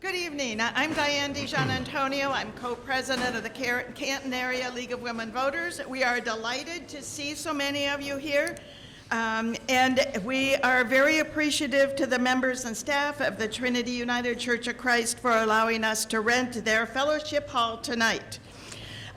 Good evening. I'm Diane DiGianantonio. I'm co-president of the Canton Area League of Women Voters. We are delighted to see so many of you here. And we are very appreciative to the members and staff of the Trinity United Church of Christ for allowing us to rent their fellowship hall tonight.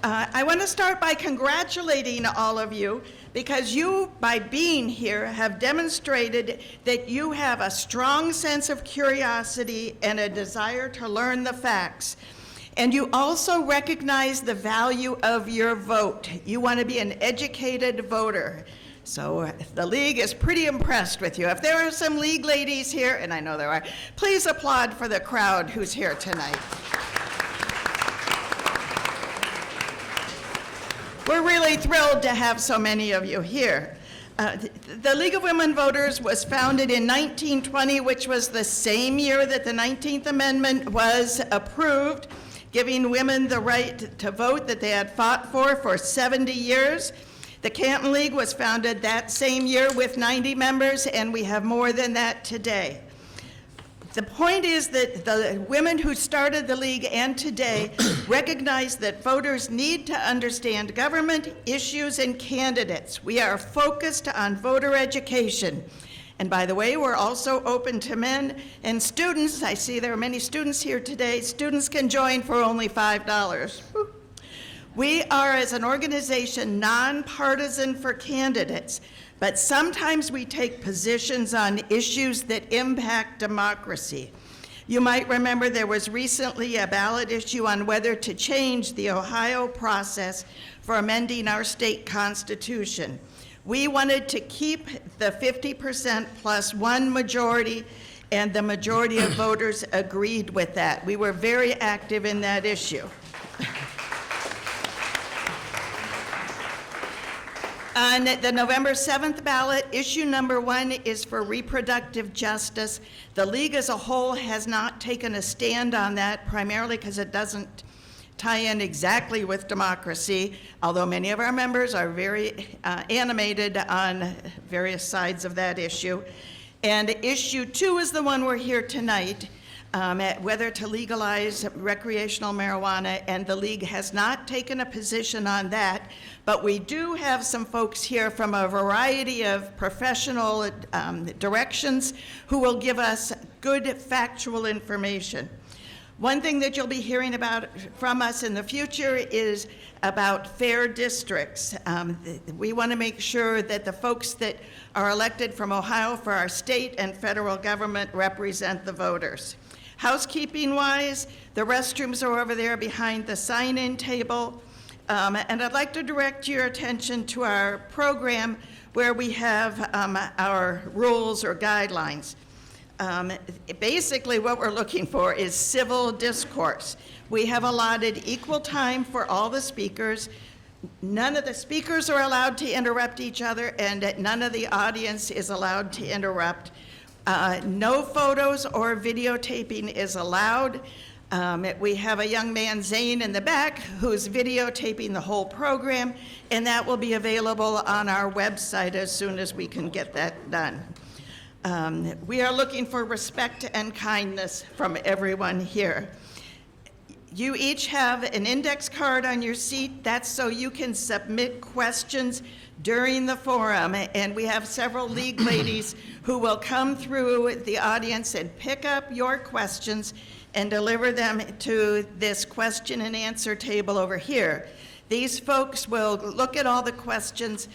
I want to start by congratulating all of you because you, by being here, have demonstrated that you have a strong sense of curiosity and a desire to learn the facts. And you also recognize the value of your vote. You want to be an educated voter. So the League is pretty impressed with you. If there are some League ladies here, and I know there are, please applaud for the crowd who's here tonight. We're really thrilled to have so many of you here. The League of Women Voters was founded in 1920, which was the same year that the 19th Amendment was approved, giving women the right to vote that they had fought for 70 years. The Canton League was founded that same year with 90 members, and we have more than that today. The point is that the women who started the League and today recognize that voters need to understand government, issues, and candidates. We are focused on voter education. And by the way, we're also open to men and students. I see there are many students here today. Students can join for only $5. We are, as an organization, nonpartisan for candidates, but sometimes we take positions on issues that impact democracy. You might remember there was recently a ballot issue on whether to change the Ohio process for amending our state constitution. We wanted to keep the 50% plus one majority, and the majority of voters agreed with that. We were very active in that issue. On the November 7th ballot, issue number 1 is for reproductive justice. The League as a whole has not taken a stand on that, primarily because it doesn't tie in exactly with democracy, although many of our members are very animated on various sides of that issue. And issue 2 is the one we're here tonight, whether to legalize recreational marijuana, and the League has not taken a position on that, but we do have some folks here from a variety of professional directions who will give us good factual information. One thing that you'll be hearing about from us in the future is about fair districts. We want to make sure that the folks that are elected from Ohio for our state and federal government represent the voters. Housekeeping-wise, the restrooms are over there behind the sign-in table. And I'd like to direct your attention to our program where we have our rules or guidelines. Basically, what we're looking for is civil discourse. We have allotted equal time for all the speakers. None of the speakers are allowed to interrupt each other, and none of the audience is allowed to interrupt. No photos or videotaping is allowed. We have a young man, Zane, in the back who's videotaping the whole program, and that will be available on our website as soon as we can get that done. We are looking for respect and kindness from everyone here. You each have an index card on your seat. That's so you can submit questions during the forum, and we have several League ladies who will come through the audience and pick up your questions and deliver them to this question and answer table over here. These folks will look at all the questions,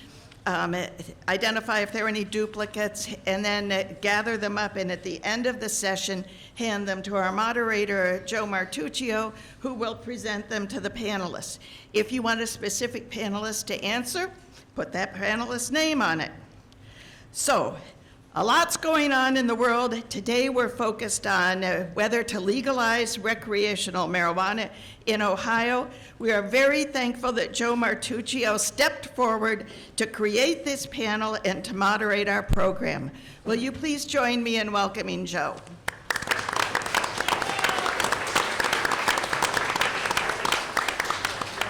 identify if there are any duplicates, and then gather them up, and at the end of the session, hand them to our moderator, Joe Martuccio, who will present them to the panelists. If you want a specific panelist to answer, put that panelist's name on it. So, a lot's going on in the world. Today we're focused on whether to legalize recreational marijuana in Ohio. We are very thankful that Joe Martuccio stepped forward to create this panel and to moderate our program. Will you please join me in welcoming Joe?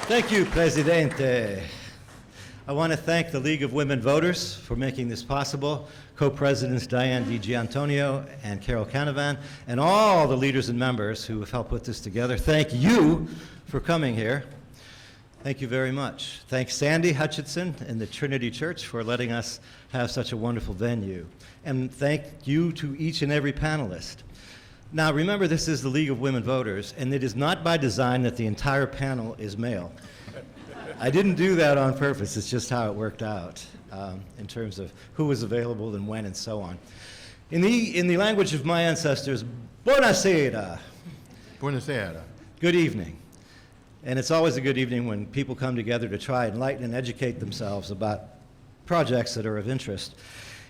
Thank you, Presidente. I want to thank the League of Women Voters for making this possible, co-presidents Diane DiGiantonio and Carol Canavan, and all the leaders and members who have helped put this together. Thank you for coming here. Thank you very much. Thanks Sandy Hutchinson and the Trinity Church for letting us have such a wonderful venue. And thank you to each and every panelist. Now remember, this is the League of Women Voters, and it is not by design that the entire panel is male. I didn't do that on purpose, it's just how it worked out in terms of who was available and when and so on. In the language of my ancestors, buonasera. Buonasera. Good evening. And it's always a good evening when people come together to try and enlighten and educate themselves about projects that are of interest.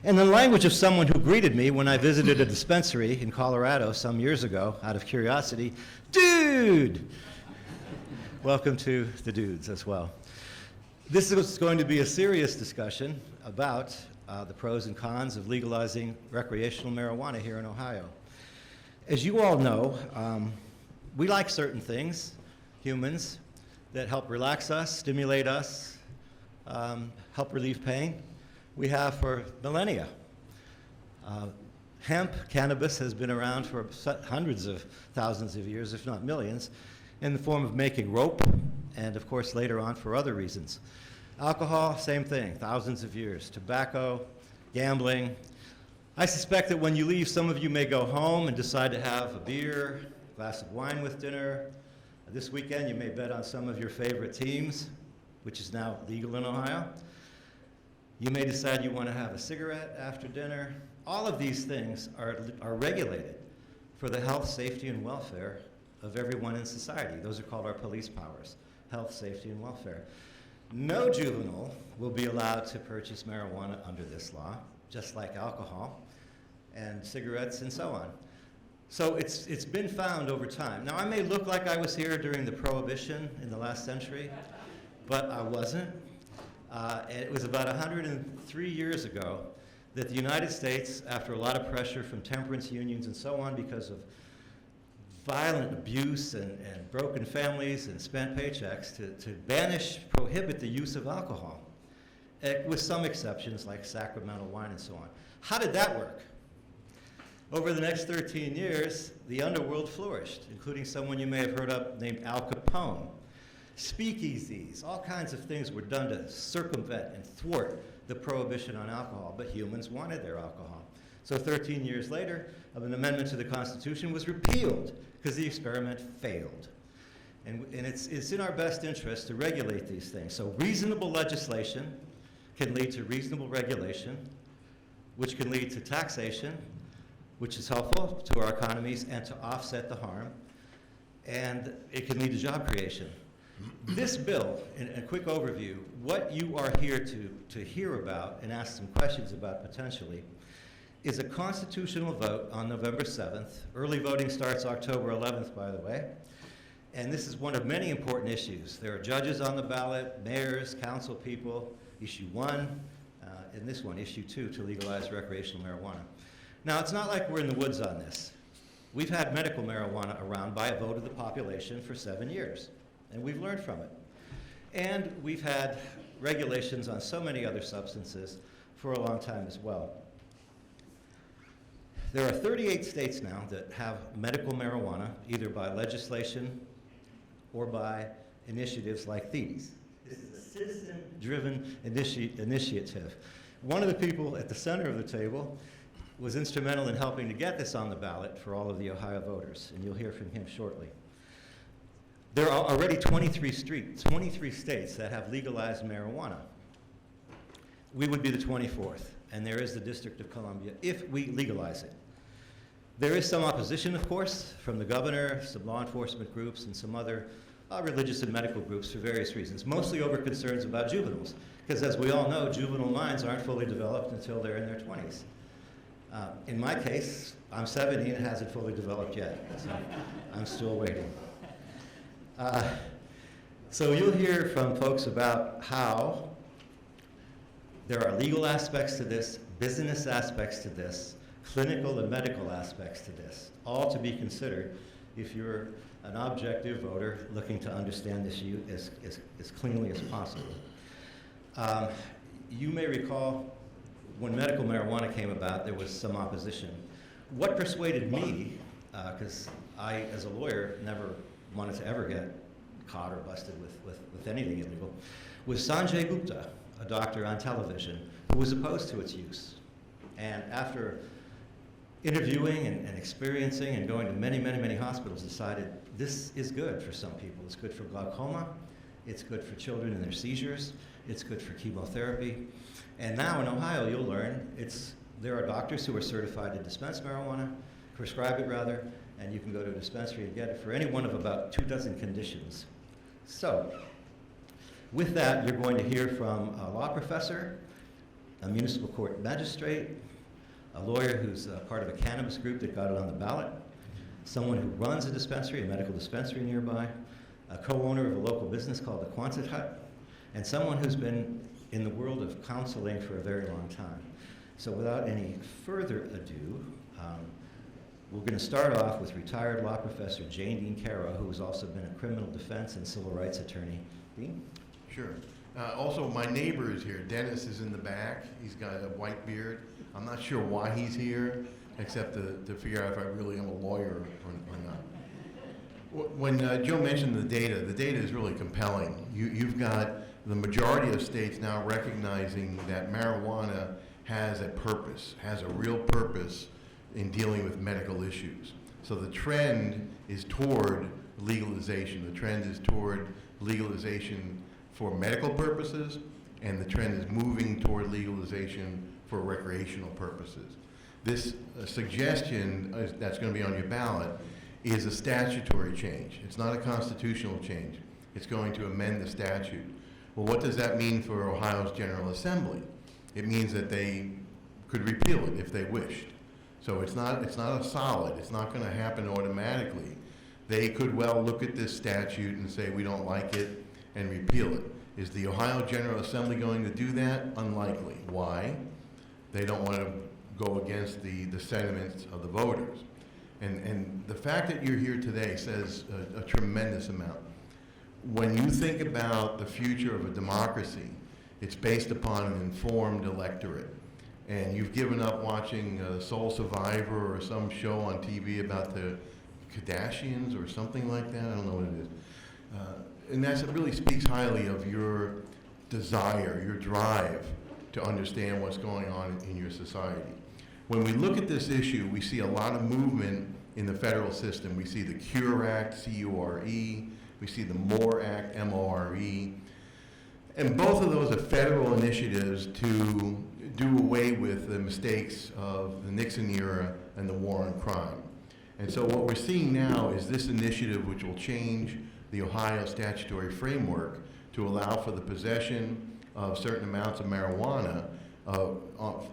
In the language of someone who greeted me when I visited a dispensary in Colorado some years ago, out of curiosity, dude! Welcome to the dudes as well. This is going to be a serious discussion about the pros and cons of legalizing recreational marijuana here in Ohio. As you all know, we like certain things, humans, that help relax us, stimulate us, help relieve pain. We have for millennia. Hemp, cannabis, has been around for hundreds of thousands of years, if not millions, in the form of making rope, and of course later on for other reasons. Alcohol, same thing, thousands of years. Tobacco, gambling. I suspect that when you leave, some of you may go home and decide to have a beer, a glass of wine with dinner. This weekend you may bet on some of your favorite teams, which is now legal in Ohio. You may decide you want to have a cigarette after dinner. All of these things are regulated for the health, safety, and welfare of everyone in society. Those are called our police powers, health, safety, and welfare. No juvenile will be allowed to purchase marijuana under this law, just like alcohol and cigarettes and so on. So it's been found over time. Now I may look like I was here during the Prohibition in the last century, but I wasn't. It was about 103 years ago that the United States, after a lot of pressure from temperance unions and so on because of violent abuse and broken families and spent paychecks, to prohibit the use of alcohol, with some exceptions like sacramental wine and so on. How did that work? Over the next 13 years, the underworld flourished, including someone you may have heard of named Al Capone. Speakeasies, all kinds of things were done to circumvent and thwart the prohibition on alcohol, but humans wanted their alcohol. So 13 years later, an amendment to the Constitution was repealed because the experiment failed. And it's in our best interest to regulate these things. So reasonable legislation can lead to reasonable regulation, which can lead to taxation, which is helpful to our economies and to offset the harm, and it can lead to job creation. This bill, in a quick overview, what you are here to hear about and ask some questions about potentially, is a constitutional vote on November 7th. Early voting starts October 11th, by the way. And this is one of many important issues. There are judges on the ballot, mayors, council people, issue 1, and this one, issue 2, to legalize recreational marijuana. Now, it's not like we're in the woods on this. We've had medical marijuana around by a vote of the population for 7 years. And we've learned from it. And we've had regulations on so many other substances for a long time as well. There are 38 states now that have medical marijuana, either by legislation or by initiatives like these. This is a citizen-driven initiative. One of the people at the center of the table was instrumental in helping to get this on the ballot for all of the Ohio voters, and you'll hear from him shortly. There are already 23 states that have legalized marijuana. We would be the 24th, and there is the District of Columbia if we legalize it. There is some opposition, of course, from the governor, some law enforcement groups, and some other religious and medical groups for various reasons, mostly over concerns about juveniles, because as we all know, juvenile minds aren't fully developed until they're in their 20s. In my case, I'm 70 and it hasn't fully developed yet, so I'm still waiting. So you'll hear from folks about how there are legal aspects to this, business aspects to this, clinical and medical aspects to this, all to be considered if you're an objective voter looking to understand this issue as cleanly as possible. You may recall when medical marijuana came about, there was some opposition. What persuaded me, because I, as a lawyer, never wanted to ever get caught or busted with anything illegal, was Sanjay Gupta, a doctor on television, who was opposed to its use. And after interviewing and experiencing and going to many, many, many hospitals, decided this is good for some people. It's good for glaucoma. It's good for children and their seizures. It's good for chemotherapy. And now in Ohio, you'll learn there are doctors who are certified to dispense marijuana, prescribe it rather, and you can go to a dispensary and get it for any one of about 24 conditions. So, with that, you're going to hear from a law professor, a municipal court magistrate, a lawyer who's part of a cannabis group that got it on the ballot, someone who runs a dispensary, a medical dispensary nearby, a co-owner of a local business called the Quonset Hut, and someone who's been in the world of counseling for a very long time. So without any further ado, we're going to start off with retired law professor Jane Dean Carro, who has also been a criminal defense and civil rights attorney. Dean? Sure. Also, my neighbor is here. Dennis is in the back. He's got a white beard. I'm not sure why he's here, except to figure out if I really am a lawyer or not. When Joe mentioned the data is really compelling. You've got the majority of states now recognizing that marijuana has a purpose, has a real purpose in dealing with medical issues. So the trend is toward legalization. The trend is toward legalization for medical purposes, and the trend is moving toward legalization for recreational purposes. This suggestion that's going to be on your ballot is a statutory change. It's not a constitutional change. It's going to amend the statute. Well, what does that mean for Ohio's General Assembly? It means that they could repeal it if they wished. So it's not a solid. It's not going to happen automatically. They could well look at this statute and say, we don't like it, and repeal it. Is the Ohio General Assembly going to do that? Unlikely. Why? They don't want to go against the sentiments of the voters. And the fact that you're here today says a tremendous amount. When you think about the future of a democracy, it's based upon an informed electorate. And you've given up watching Soul Survivor or some show on TV about the Kardashians or something like that. I don't know what it is. And that really speaks highly of your desire, your drive to understand what's going on in your society. When we look at this issue, we see a lot of movement in the federal system. We see the CURE Act, C-U-R-E. We see the MORE Act, M-O-R-E. And both of those are federal initiatives to do away with the mistakes of the Nixon era and the war on crime. And so what we're seeing now is this initiative which will change the Ohio statutory framework to allow for the possession of certain amounts of marijuana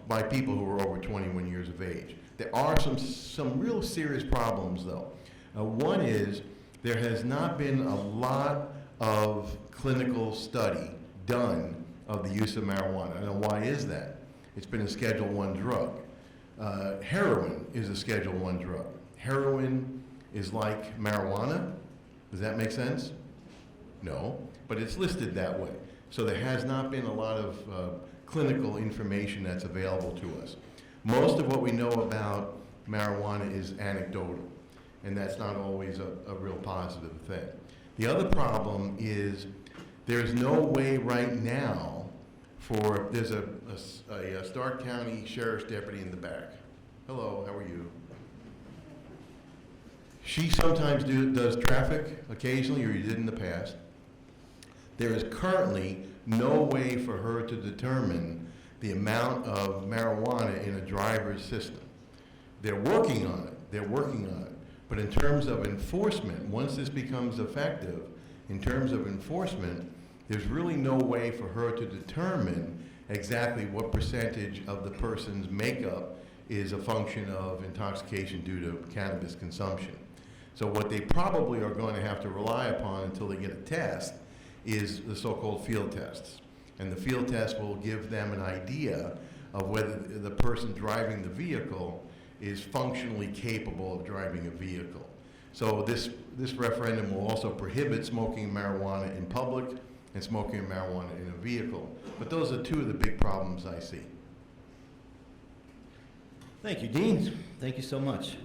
by people who are over 21 years of age. There are some real serious problems, though. One is there has not been a lot of clinical study done of the use of marijuana. Now, why is that? It's been a Schedule I drug. Heroin is a Schedule I drug. Heroin is like marijuana. Does that make sense? No, but it's listed that way. So there has not been a lot of clinical information that's available to us. Most of what we know about marijuana is anecdotal, and that's not always a real positive thing. The other problem is there's no way right now there's a Stark County Sheriff's Deputy in the back. Hello, how are you? She sometimes does traffic occasionally, or you did in the past. There is currently no way for her to determine the amount of marijuana in a driver's system. They're working on it. But in terms of enforcement, once this becomes effective, in terms of enforcement, there's really no way for her to determine exactly what percentage of the person's makeup is a function of intoxication due to cannabis consumption. So what they probably are going to have to rely upon until they get a test is the so-called field tests. And the field test will give them an idea of whether the person driving the vehicle is functionally capable of driving a vehicle. So this referendum will also prohibit smoking marijuana in public and smoking marijuana in a vehicle. But those are two of the big problems I see. Thank you, Dean. Thank you so much.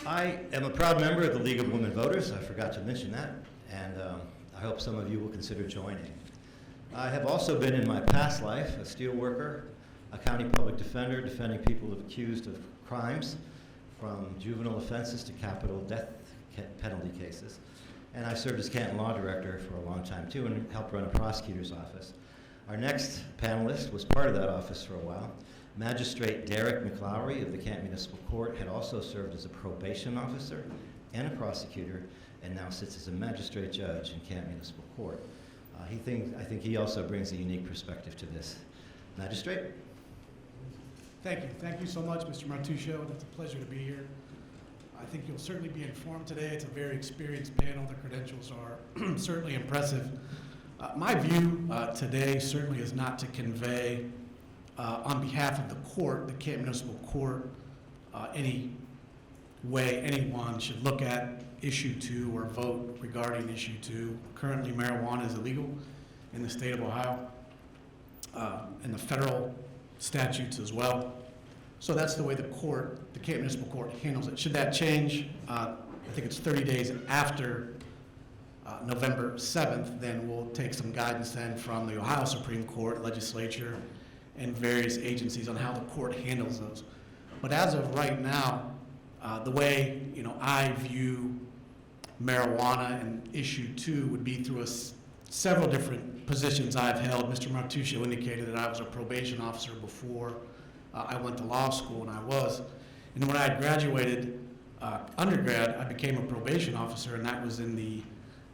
I am a proud member of the League of Women Voters. I forgot to mention that, and I hope some of you will consider joining. I have also been in my past life a steel worker, a county public defender defending people accused of crimes, from juvenile offenses to capital death penalty cases. And I served as Canton Law Director for a long time too, and helped run a prosecutor's office. Our next panelist was part of that office for a while. Magistrate Derek McClowry of the Canton Municipal Court had also served as a probation officer and a prosecutor, and now sits as a magistrate judge in Canton Municipal Court. I think he also brings a unique perspective to this. Magistrate? Thank you. Thank you so much, Mr. Martuccio. It's a pleasure to be here. I think you'll certainly be informed today. It's a very experienced panel. The credentials are certainly impressive. My view today certainly is not to convey on behalf of the court, the Canton Municipal Court, any way anyone should look at issue 2 or vote regarding issue 2. Currently, marijuana is illegal in the state of Ohio and the federal statutes as well. So that's the way the court, the Canton Municipal Court, handles it. Should that change, I think it's 30 days after November 7th, then we'll take some guidance then from the Ohio Supreme Court, legislature, and various agencies on how the court handles those. But as of right now, the way I view marijuana and issue 2 would be through several different positions I've held. Mr. Martuccio indicated that I was a probation officer before I went to law school, and I was. And when I graduated undergrad, I became a probation officer, and that was in the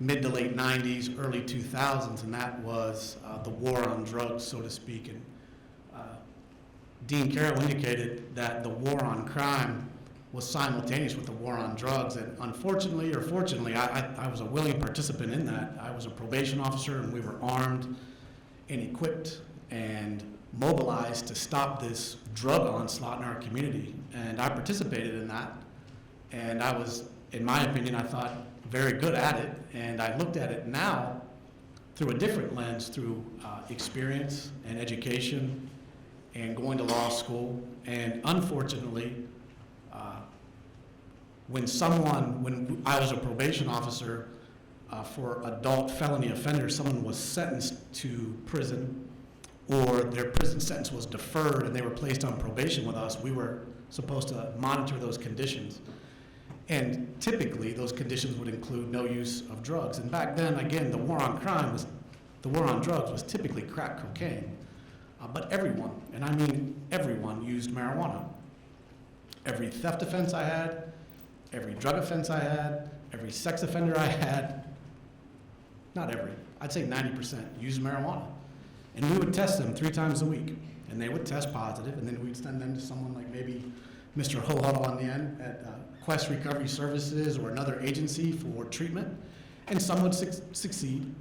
mid to late 90s, early 2000s, and that was the war on drugs, so to speak. And Dean Carro indicated that the war on crime was simultaneous with the war on drugs, and unfortunately or fortunately, I was a willing participant in that. I was a probation officer, and we were armed and equipped and mobilized to stop this drug onslaught in our community, and I participated in that, and I was, in my opinion, I thought very good at it, and I looked at it now through a different lens, through experience and education and going to law school, and unfortunately, when I was a probation officer for adult felony offenders, someone was sentenced to prison or their prison sentence was deferred and they were placed on probation with us, we were supposed to monitor those conditions. And typically, those conditions would include no use of drugs. And back then, again, the war on drugs was typically crack cocaine. But everyone, and I mean everyone, used marijuana. Every theft offense I had, every drug offense I had, every sex offender I had, not every, I'd say 90% used marijuana. And we would test them 3 times a week, and they would test positive, and then we'd send them to someone like maybe Mr. Hochadel on the end at Quest Recovery Services or another agency for treatment, and some would succeed,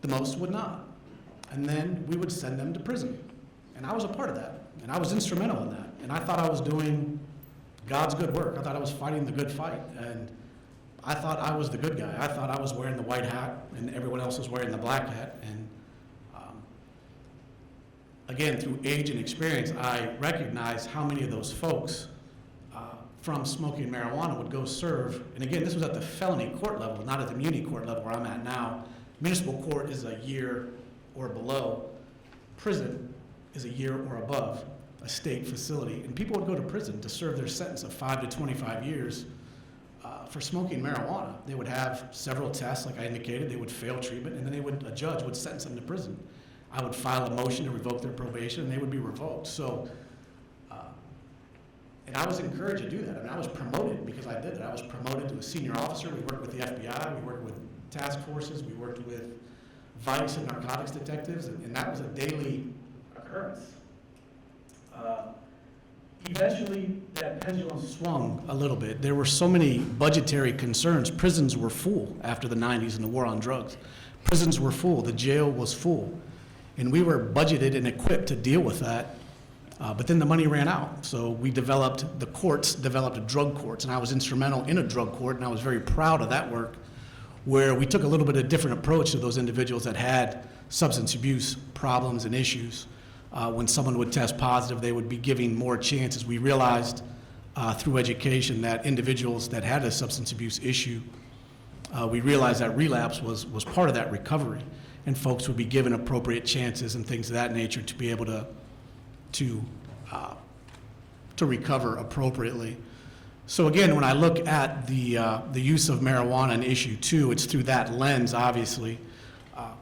the most would not. And then we would send them to prison. And I was a part of that, and I was instrumental in that. And I thought I was doing God's good work. I thought I was fighting the good fight, and I thought I was the good guy. I thought I was wearing the white hat, and everyone else was wearing the black hat. And again, through age and experience, I recognized how many of those folks from smoking marijuana would go serve. And again, this was at the felony court level, not at the muni court level where I'm at now. Municipal court is a year or below. Prison is a year or above a state facility. And people would go to prison to serve their sentence of 5 to 25 years for smoking marijuana. They would have several tests, like I indicated. They would fail treatment, and then a judge would sentence them to prison. I would file a motion to revoke their probation, and they would be revoked. So, and I was encouraged to do that. I mean, I was promoted because I did it. I was promoted to a senior officer. We worked with the FBI. We worked with task forces. We worked with vice and narcotics detectives, and that was a daily occurrence. Eventually, that pendulum swung a little bit. There were so many budgetary concerns. Prisons were full after the 90s and the war on drugs. Prisons were full. The jail was full. And we were budgeted and equipped to deal with that. But then the money ran out. So the courts developed drug courts, and I was instrumental in a drug court, and I was very proud of that work, where we took a little bit of a different approach to those individuals that had substance abuse problems and issues. When someone would test positive, they would be given more chances. We realized through education that individuals that had a substance abuse issue, we realized that relapse was part of that recovery, and folks would be given appropriate chances and things of that nature to be able to recover appropriately. So again, when I look at the use of marijuana in issue 2, it's through that lens, obviously.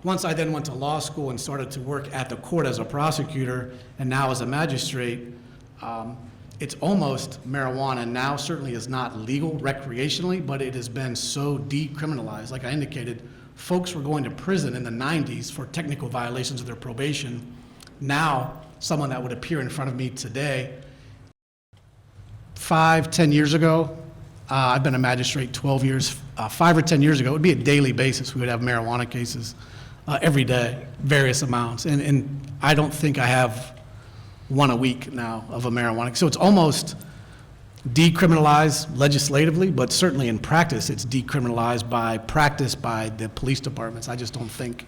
Once I then went to law school and started to work at the court as a prosecutor and now as a magistrate, it's almost marijuana now certainly is not legal recreationally, but it has been so decriminalized. Like I indicated, folks were going to prison in the 90s for technical violations of their probation. Now, someone that would appear in front of me today, 5, 10 years ago, I've been a magistrate 12 years, 5 or 10 years ago, it would be a daily basis. We would have marijuana cases every day, various amounts. And I don't think I have one a week now of a marijuana. So it's almost decriminalized legislatively, but certainly in practice, it's decriminalized by practice by the police departments. I just don't think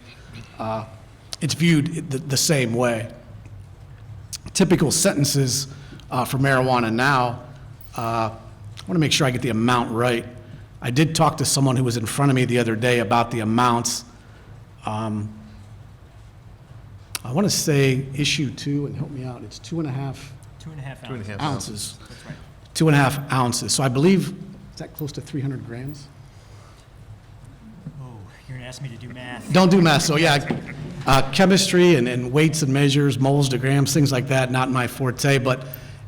it's viewed the same way. Typical sentences for marijuana now, I want to make sure I get the amount right. I did talk to someone who was in front of me the other day about the amounts. I want to say issue 2, and help me out, it's 2.5 ounces. That's right. 2.5 ounces. So I believe, is that close to 300 grams? Oh, you're gonna ask me to do math. Don't do math, so yeah, chemistry and weights and measures, moles to grams, things like that, not my forte, but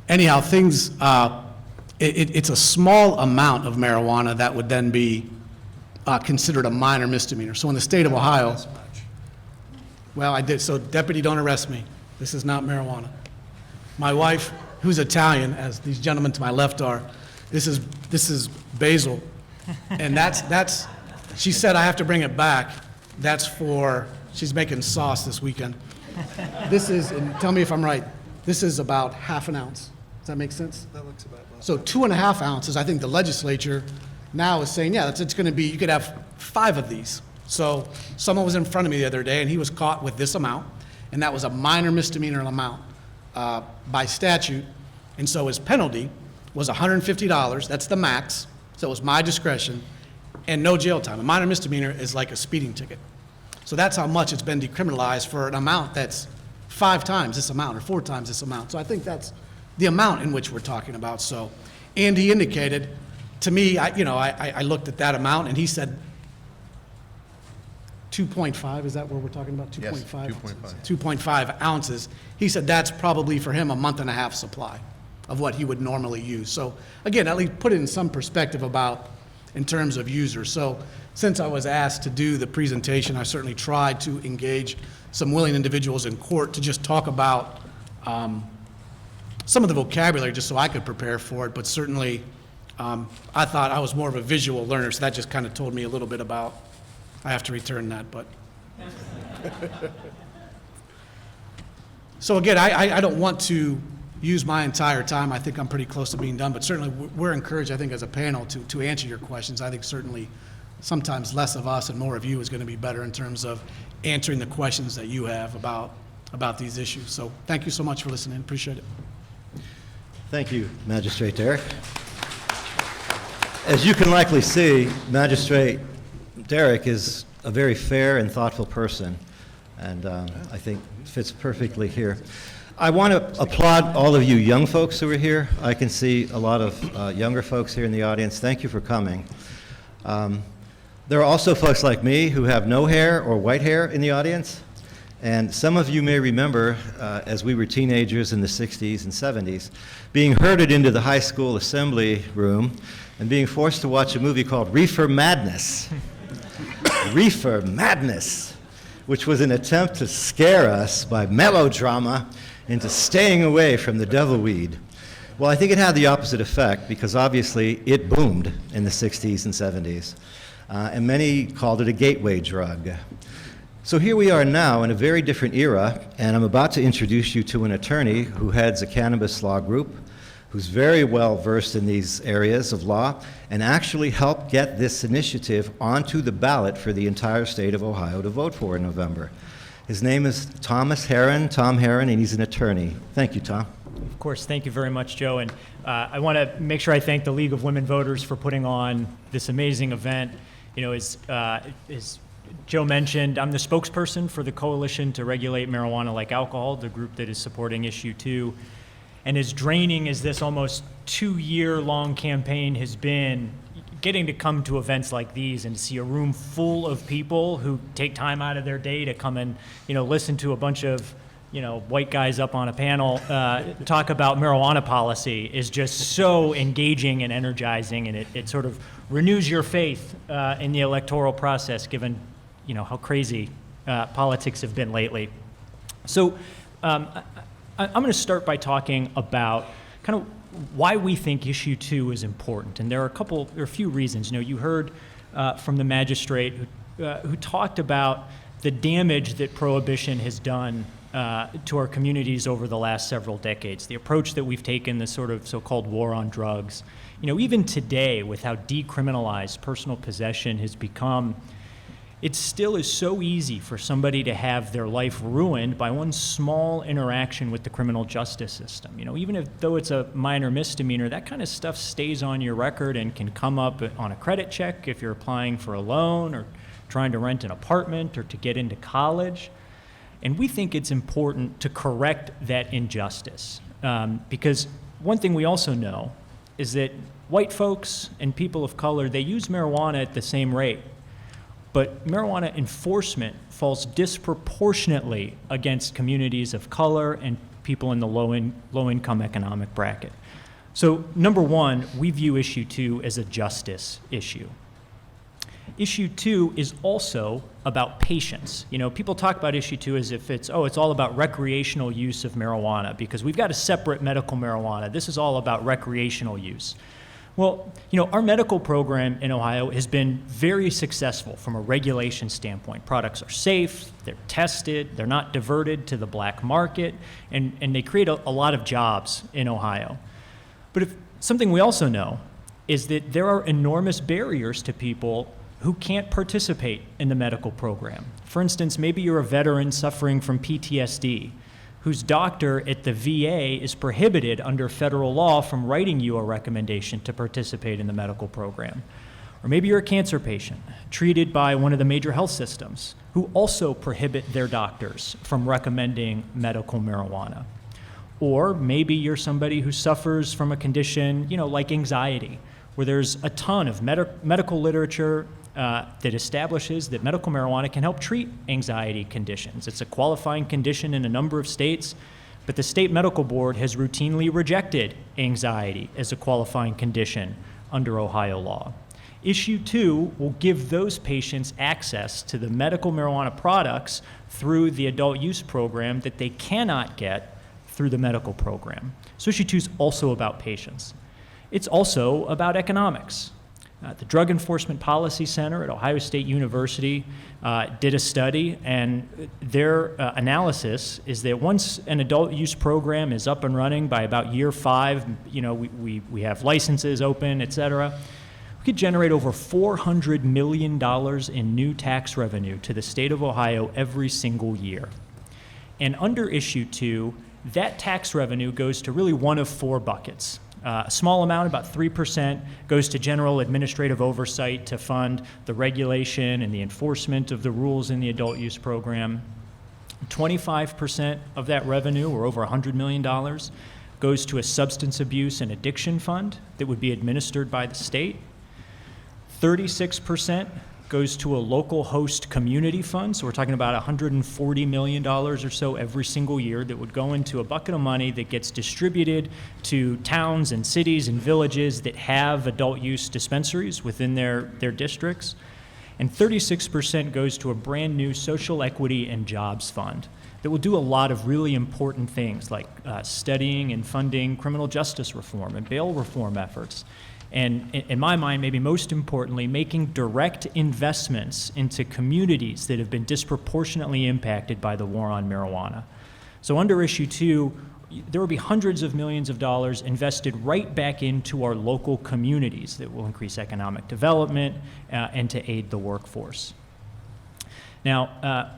anyhow, things, it's a small amount of marijuana that would then be considered a minor misdemeanor. So in the state of Ohio, well, I did, so deputy, don't arrest me. This is not marijuana. My wife, who's Italian, as these gentlemen to my left are, this is basil. And that's, she said I have to bring it back. That's for, she's making sauce this weekend. This is, and tell me if I'm right, this is about half an ounce. Does that make sense? That looks about right. So 2.5 ounces, I think the legislature now is saying, yeah, it's going to be, you could have 5 of these. So someone was in front of me the other day, and he was caught with this amount, and that was a minor misdemeanor amount by statute. And so his penalty was $150. That's the max. So it was my discretion, and no jail time. A minor misdemeanor is like a speeding ticket. So that's how much it's been decriminalized for an amount that's 5 times this amount or 4 times this amount. So I think that's the amount in which we're talking about. So, and he indicated to me, I looked at that amount, and he said 2.5, is that what we're talking about? Yes, 2.5? 2.5. 2.5 ounces. He said that's probably for him a month and a half supply of what he would normally use. So again, at least put it in some perspective about in terms of users. So since I was asked to do the presentation, I certainly tried to engage some willing individuals in court to just talk about some of the vocabulary just so I could prepare for it, but certainly I thought I was more of a visual learner, so that just kind of told me a little bit about, I have to return that, but. So again, I don't want to use my entire time. I think I'm pretty close to being done, but certainly we're encouraged, I think, as a panel to answer your questions. I think certainly sometimes less of us and more of you is going to be better in terms of answering the questions that you have about these issues. So thank you so much for listening. Appreciate it. Thank you, Magistrate Derrick. As you can likely see, Magistrate Derrick is a very fair and thoughtful person, and I think fits perfectly here. I want to applaud all of you young folks who are here. I can see a lot of younger folks here in the audience. Thank you for coming. There are also folks like me who have no hair or white hair in the audience, and some of you may remember, as we were teenagers in the 60s and 70s, being herded into the high school assembly room and being forced to watch a movie called Reefer Madness. Reefer Madness, which was an attempt to scare us by melodrama into staying away from the devil weed. Well, I think it had the opposite effect because obviously it boomed in the 60s and 70s, and many called it a gateway drug. So here we are now in a very different era, and I'm about to introduce you to an attorney who heads a cannabis law group who's very well versed in these areas of law, and actually helped get this initiative onto the ballot for the entire state of Ohio to vote for in November. His name is Tom Haren, and he's an attorney. Thank you, Tom. Of course, thank you very much, Joe. And I want to make sure I thank the League of Women Voters for putting on this amazing event. You know, as Joe mentioned, I'm the spokesperson for the Coalition to Regulate Marijuana Like Alcohol, the group that is supporting Issue 2. And as draining as this almost 2-year-long campaign has been, getting to come to events like these and see a room full of people who take time out of their day to come and, you know, listen to a bunch of, you know, white guys up on a panel talk about marijuana policy is just so engaging and energizing, and it sort of renews your faith in the electoral process, given, you know, how crazy politics have been lately. So I'm going to start by talking about kind of why we think Issue 2 is important, and there are a few reasons. You know, you heard from the magistrate who talked about the damage that prohibition has done to our communities over the last several decades. The approach that we've taken, the sort of so-called war on drugs. You know, even today, with how decriminalized personal possession has become, it still is so easy for somebody to have their life ruined by one small interaction with the criminal justice system. You know, even though it's a minor misdemeanor, that kind of stuff stays on your record and can come up on a credit check if you're applying for a loan or trying to rent an apartment or to get into college. And we think it's important to correct that injustice, because one thing we also know is that white folks and people of color, they use marijuana at the same rate, but marijuana enforcement falls disproportionately against communities of color and people in the low-income economic bracket. So number one, we view Issue 2 as a justice issue. Issue 2 is also about patients. You know, people talk about Issue 2 as if it's all about recreational use of marijuana, because we've got a separate medical marijuana. This is all about recreational use. Well, you know, our medical program in Ohio has been very successful from a regulation standpoint. Products are safe, they're tested, they're not diverted to the black market, and they create a lot of jobs in Ohio. But something we also know is that there are enormous barriers to people who can't participate in the medical program. For instance, maybe you're a veteran suffering from PTSD, whose doctor at the VA is prohibited under federal law from writing you a recommendation to participate in the medical program. Or maybe you're a cancer patient treated by one of the major health systems who also prohibit their doctors from recommending medical marijuana. Or maybe you're somebody who suffers from a condition, you know, like anxiety, where there's a ton of medical literature that establishes that medical marijuana can help treat anxiety conditions. It's a qualifying condition in a number of states, but the state medical board has routinely rejected anxiety as a qualifying condition under Ohio law. Issue 2 will give those patients access to the medical marijuana products through the adult use program that they cannot get through the medical program. So Issue 2 is also about patients. It's also about economics. The Drug Enforcement Policy Center at Ohio State University did a study, and their analysis is that once an adult use program is up and running by about year 5, you know, we have licenses open, et cetera, we could generate over $400 million in new tax revenue to the state of Ohio every single year. And under Issue 2, that tax revenue goes to really one of 4 buckets. A small amount, about 3%, goes to general administrative oversight to fund the regulation and the enforcement of the rules in the adult use program. 25% of that revenue, or over $100 million, goes to a substance abuse and addiction fund that would be administered by the state. 36% goes to a local host community fund, so we're talking about $140 million or so every single year that would go into a bucket of money that gets distributed to towns and cities and villages that have adult use dispensaries within their districts. And 36% goes to a brand new social equity and jobs fund that will do a lot of really important things like studying and funding criminal justice reform and bail reform efforts. And in my mind, maybe most importantly, making direct investments into communities that have been disproportionately impacted by the war on marijuana. So under Issue 2, there will be hundreds of millions of dollars invested right back into our local communities that will increase economic development and to aid the workforce. Now,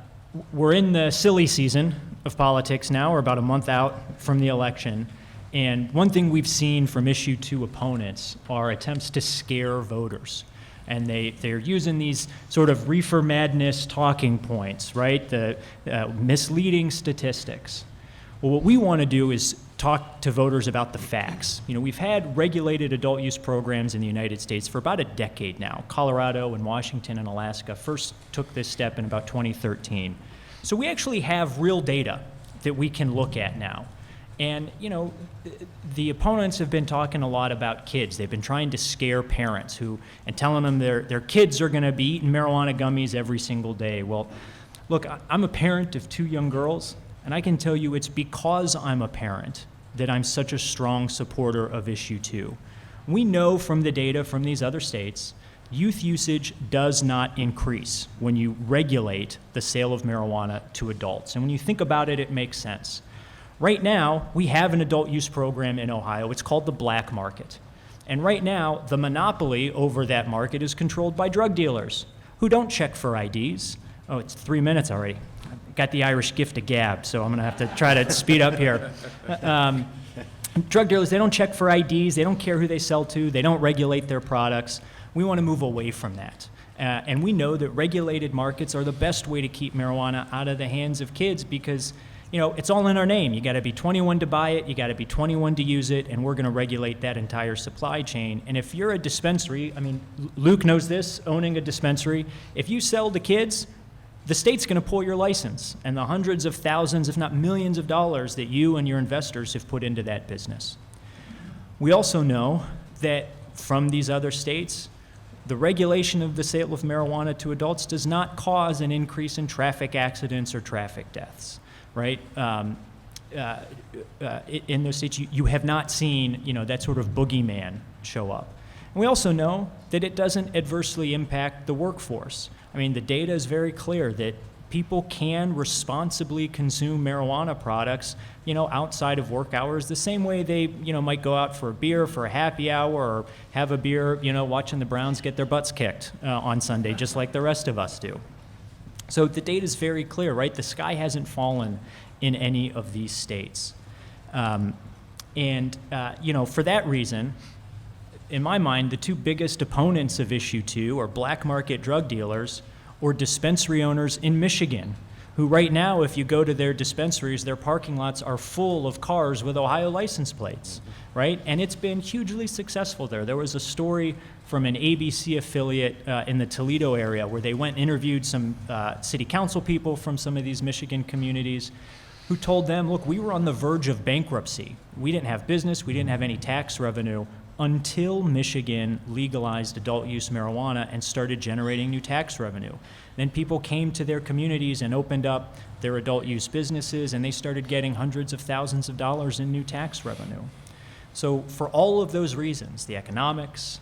we're in the silly season of politics now. We're about a month out from the election. And one thing we've seen from issue 2 opponents are attempts to scare voters. And they're using these sort of reefer madness talking points, right? The misleading statistics. Well, what we want to do is talk to voters about the facts. You know, we've had regulated adult use programs in the United States for about a decade now. Colorado and Washington and Alaska first took this step in about 2013. So we actually have real data that we can look at now. And, you know, the opponents have been talking a lot about kids. They've been trying to scare parents and telling them their kids are going to be eating marijuana gummies every single day. Well, look, I'm a parent of 2 young girls, and I can tell you it's because I'm a parent that I'm such a strong supporter of issue 2. We know from the data from these other states, youth usage does not increase when you regulate the sale of marijuana to adults. And when you think about it, it makes sense. Right now, we have an adult use program in Ohio. It's called the black market. And right now, the monopoly over that market is controlled by drug dealers who don't check for IDs. Oh, it's 3 minutes already. I've got the Irish gift of gab, so I'm going to have to try to speed up here. Drug dealers, they don't check for IDs. They don't care who they sell to. They don't regulate their products. We want to move away from that. And we know that regulated markets are the best way to keep marijuana out of the hands of kids because, you know, it's all in our name. You got to be 21 to buy it, you got to be 21 to use it, and we're going to regulate that entire supply chain. And if you're a dispensary, I mean, Luke knows this, owning a dispensary, if you sell to kids, the state's going to pull your license and the hundreds of thousands, if not millions of dollars that you and your investors have put into that business. We also know that from these other states, the regulation of the sale of marijuana to adults does not cause an increase in traffic accidents or traffic deaths, right? In those states, you have not seen, you know, that sort of boogeyman show up. And we also know that it doesn't adversely impact the workforce. I mean, the data is very clear that people can responsibly consume marijuana products, you know, outside of work hours, the same way they, you know, might go out for a beer for a happy hour or have a beer, you know, watching the Browns get their butts kicked on Sunday, just like the rest of us do. So the data is very clear, right? The sky hasn't fallen in any of these states. You know, for that reason, in my mind, the 2 biggest opponents of issue 2 are black market drug dealers or dispensary owners in Michigan, who right now, if you go to their dispensaries, their parking lots are full of cars with Ohio license plates, right? And it's been hugely successful there. There was a story from an ABC affiliate in the Toledo area where they went and interviewed some city council people from some of these Michigan communities who told them, look, we were on the verge of bankruptcy. We didn't have business, we didn't have any tax revenue until Michigan legalized adult use marijuana and started generating new tax revenue. Then people came to their communities and opened up their adult use businesses, and they started getting hundreds of thousands of dollars in new tax revenue. So for all of those reasons, the economics,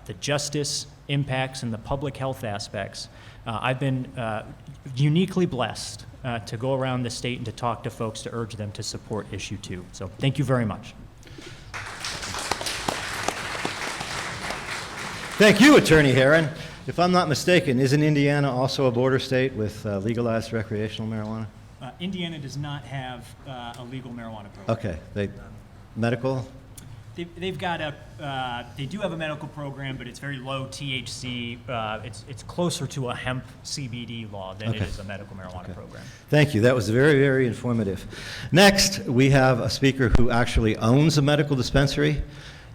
the justice impacts, and the public health aspects, I've been uniquely blessed to go around the state and to talk to folks to urge them to support issue 2. So thank you very much. Thank you, Attorney Haren. If I'm not mistaken, isn't Indiana also a border state with legalized recreational marijuana? Indiana does not have a legal marijuana program. Okay, medical? They've got they do have a medical program, but it's very low THC. It's closer to a hemp CBD law than it is a medical marijuana program. Thank you. That was very, very informative. Next, we have a speaker who actually owns a medical dispensary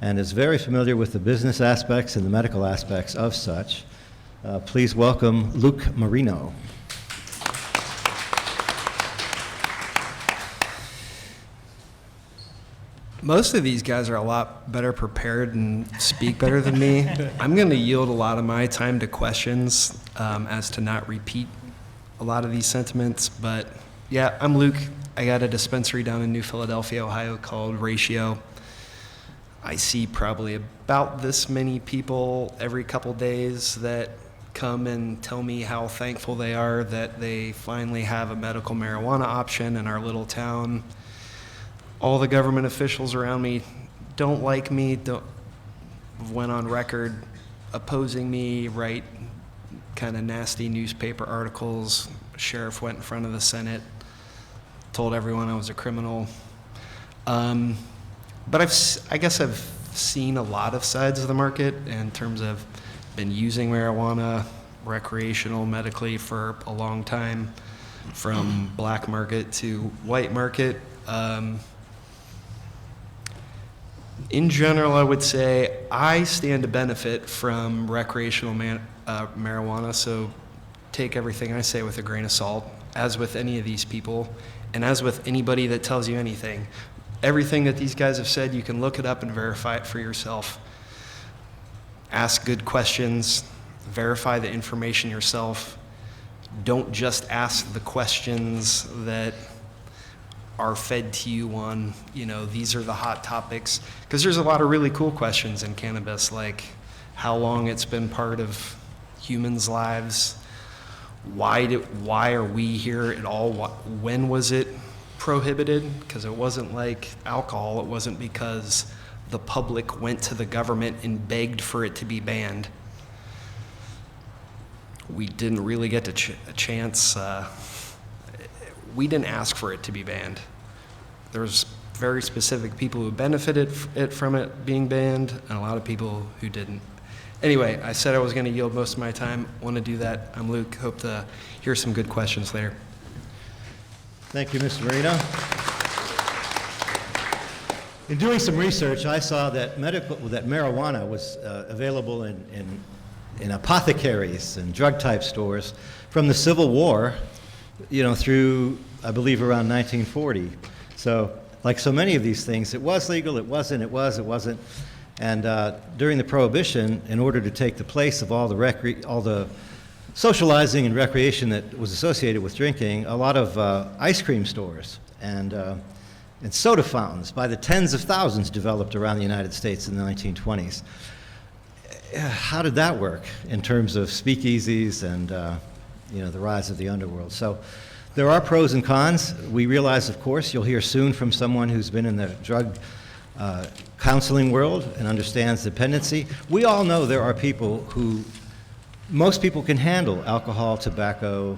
and is very familiar with the business aspects and the medical aspects of such. Please welcome Luke Marino. Most of these guys are a lot better prepared and speak better than me. I'm going to yield a lot of my time to questions as to not repeat a lot of these sentiments. But yeah, I'm Luke. I got a dispensary down in New Philadelphia, Ohio called Ratio. I see probably about this many people every couple days that come and tell me how thankful they are that they finally have a medical marijuana option in our little town. all the government officials around me don't like me, went on record opposing me, write kind of nasty newspaper articles. Sheriff went in front of the Senate, told everyone I was a criminal. But I guess I've seen a lot of sides of the market in terms of been using marijuana, recreational, medically for a long time, from black market to white market. In general, I would say I stand to benefit from recreational marijuana, so take everything I say with a grain of salt, as with any of these people, and as with anybody that tells you anything. Everything that these guys have said, you can look it up and verify it for yourself. Ask good questions, verify the information yourself. Don't just ask the questions that are fed to you on, these are the hot topics. Because there's a lot of really cool questions in cannabis, like how long it's been part of humans' lives, why are we here at all, when was it prohibited? Because it wasn't like alcohol. It wasn't because the public went to the government and begged for it to be banned. We didn't really get a chance. We didn't ask for it to be banned. There's very specific people who benefited from it being banned, and a lot of people who didn't. Anyway, I said I was going to yield most of my time. Want to do that. I'm Luke. Hope to hear some good questions later. Thank you, Mr. Marino. In doing some research, I saw that marijuana was available in apothecaries and drug-type stores from the Civil War, through, I believe, around 1940. So, like so many of these things, it was legal, it wasn't. And during the Prohibition, in order to take the place of all the socializing and recreation that was associated with drinking, a lot of ice cream stores and soda fountains by the tens of thousands developed around the United States in the 1920s. How did that work in terms of speakeasies and the rise of the underworld? So there are pros and cons. We realize, of course, you'll hear soon from someone who's been in the drug counseling world and understands dependency. We all know there are people most people can handle alcohol, tobacco,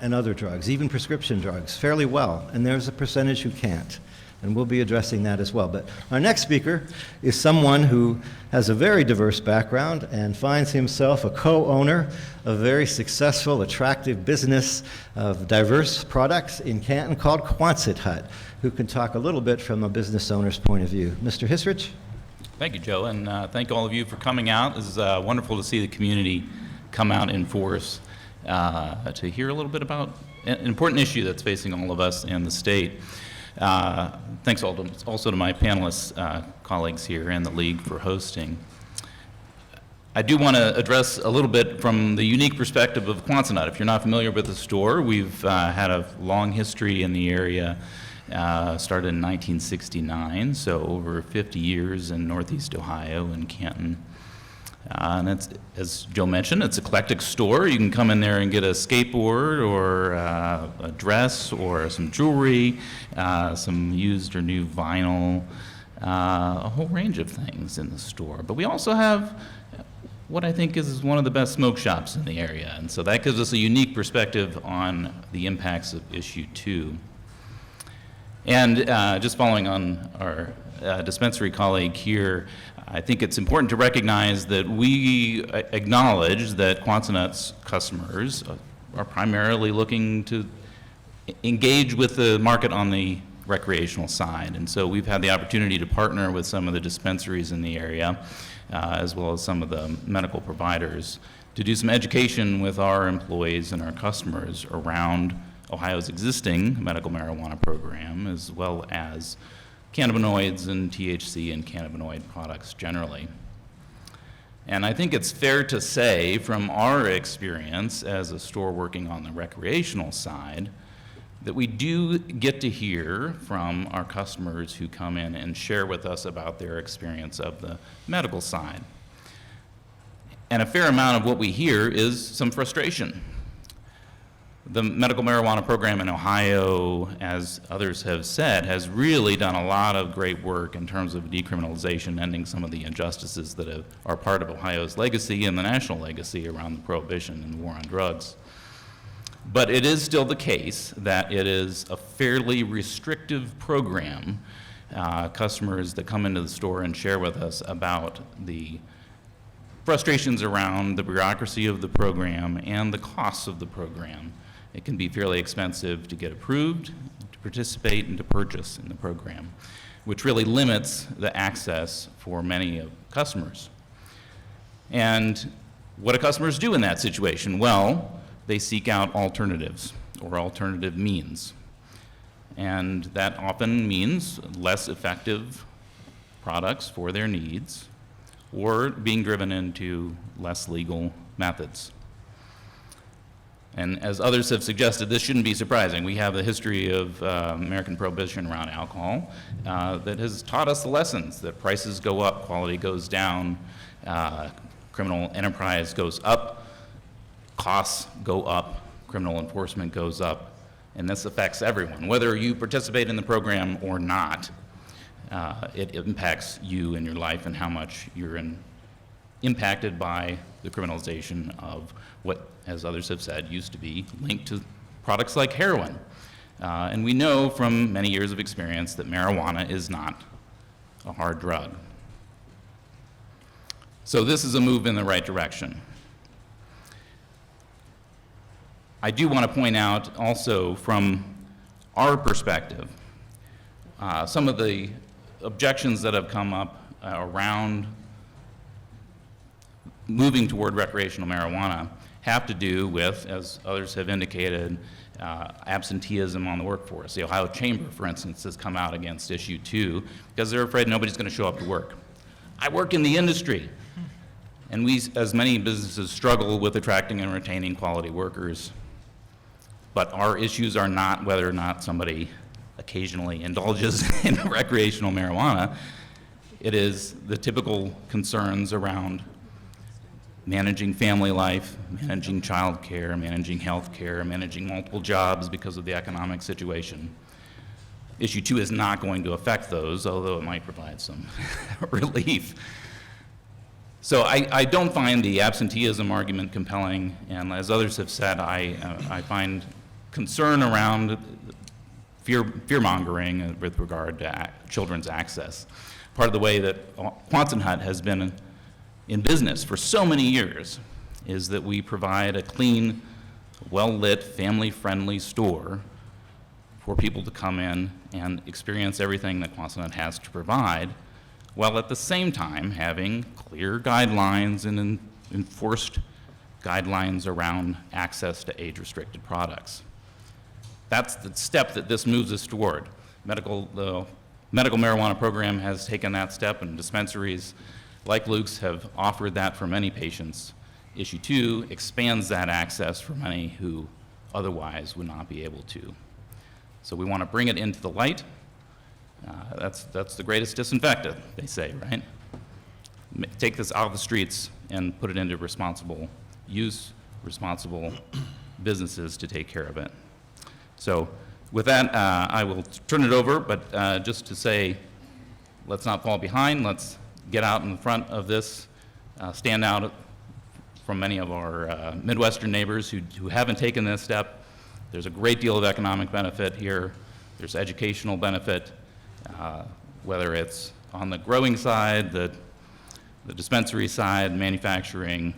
and other drugs, even prescription drugs, fairly well, and there's a percentage who can't, and we'll be addressing that as well. But our next speaker is someone who has a very diverse background and finds himself a co-owner of a very successful, attractive business of diverse products in Canton called Quonset Hut, who can talk a little bit from a business owner's point of view. Mr. Hisrich? Thank you, Joe, and thank all of you for coming out. This is wonderful to see the community come out in force to hear a little bit about an important issue that's facing all of us and the state. Thanks also to my panelists, colleagues here, and the League for hosting. I do want to address a little bit from the unique perspective of Quonset Hut. If you're not familiar with the store, we've had a long history in the area. Started in 1969, so over 50 years in Northeast Ohio and Canton. And it's, as Joe mentioned, it's an eclectic store. You can come in there and get a skateboard or a dress or some jewelry, some used or new vinyl, a whole range of things in the store. But we also have what I think is one of the best smoke shops in the area. And so that gives us a unique perspective on the impacts of issue 2. And just following on our dispensary colleague here, I think it's important to recognize that we acknowledge that Quonset Hut's customers are primarily looking to engage with the market on the recreational side. And so we've had the opportunity to partner with some of the dispensaries in the area, as well as some of the medical providers, to do some education with our employees and our customers around Ohio's existing medical marijuana program, as well as cannabinoids and THC and cannabinoid products generally. And I think it's fair to say, from our experience as a store working on the recreational side, that we do get to hear from our customers who come in and share with us about their experience of the medical side. And a fair amount of what we hear is some frustration. The medical marijuana program in Ohio, as others have said, has really done a lot of great work in terms of decriminalization, ending some of the injustices that are part of Ohio's legacy and the national legacy around the prohibition and the war on drugs. But it is still the case that it is a fairly restrictive program. Customers that come into the store and share with us about the frustrations around the bureaucracy of the program and the costs of the program. It can be fairly expensive to get approved, to participate, and to purchase in the program, which really limits the access for many of customers. And what do customers do in that situation? Well, they seek out alternatives or alternative means. And that often means less effective products for their needs or being driven into less legal methods. And as others have suggested, this shouldn't be surprising. We have a history of American prohibition around alcohol that has taught us the lessons that prices go up, quality goes down, criminal enterprise goes up, costs go up, criminal enforcement goes up, and this affects everyone. Whether you participate in the program or not, it impacts you and your life and how much you're impacted by the criminalization of what, as others have said, used to be linked to products like heroin. And we know from many years of experience that marijuana is not a hard drug. So this is a move in the right direction. I do want to point out also from our perspective, some of the objections that have come up around moving toward recreational marijuana have to do with, as others have indicated, absenteeism on the workforce. The Ohio Chamber, for instance, has come out against issue 2 because they're afraid nobody's going to show up to work. I work in the industry, and we, as many businesses, struggle with attracting and retaining quality workers. But our issues are not whether or not somebody occasionally indulges in recreational marijuana. It is the typical concerns around managing family life, managing child care, managing health care, managing multiple jobs because of the economic situation. Issue 2 is not going to affect those, although it might provide some relief. So I don't find the absenteeism argument compelling, and as others have said, I find concern around fear-mongering with regard to children's access. Part of the way that Quonset Hut has been in business for so many years is that we provide a clean, well-lit, family-friendly store for people to come in and experience everything that Quonset Hut has to provide, while at the same time having clear guidelines and enforced guidelines around access to age-restricted products. That's the step that this moves us toward. The medical marijuana program has taken that step, and dispensaries like Luke's have offered that for many patients. Issue 2 expands that access for many who otherwise would not be able to. So we want to bring it into the light. That's the greatest disinfectant, they say, right? Take this out of the streets and put it into responsible use, responsible businesses to take care of it. So with that, I will turn it over, but just to say, let's not fall behind. Let's get out in front of this, stand out from many of our Midwestern neighbors who haven't taken this step. There's a great deal of economic benefit here. There's educational benefit, whether it's on the growing side, the dispensary side, manufacturing.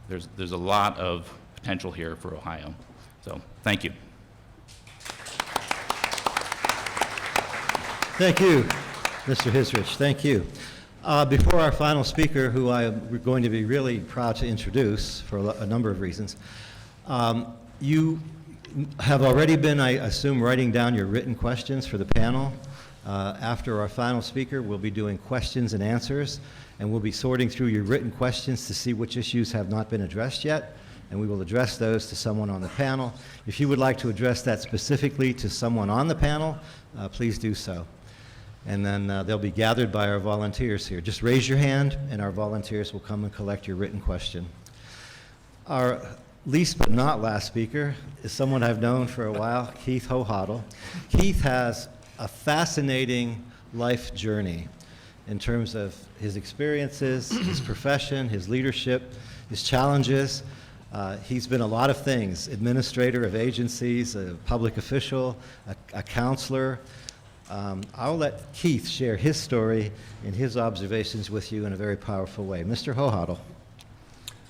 There's a lot of potential here for Ohio. So thank you. Thank you, Mr. Hisrich. Thank you. Before our final speaker, who we're going to be really proud to introduce for a number of reasons, you have already been, I assume, writing down your written questions for the panel. After our final speaker, we'll be doing questions and answers, and we'll be sorting through your written questions to see which issues have not been addressed yet, and we will address those to someone on the panel. If you would like to address that specifically to someone on the panel, please do so. And then they'll be gathered by our volunteers here. Just raise your hand, and our volunteers will come and collect your written question. Our least but not last speaker is someone I've known for a while, Keith Hochadel. Keith has a fascinating life journey in terms of his experiences, his profession, his leadership, his challenges. He's been a lot of things: administrator of agencies, a public official, a counselor. I'll let Keith share his story and his observations with you in a very powerful way. Mr. Hochadel.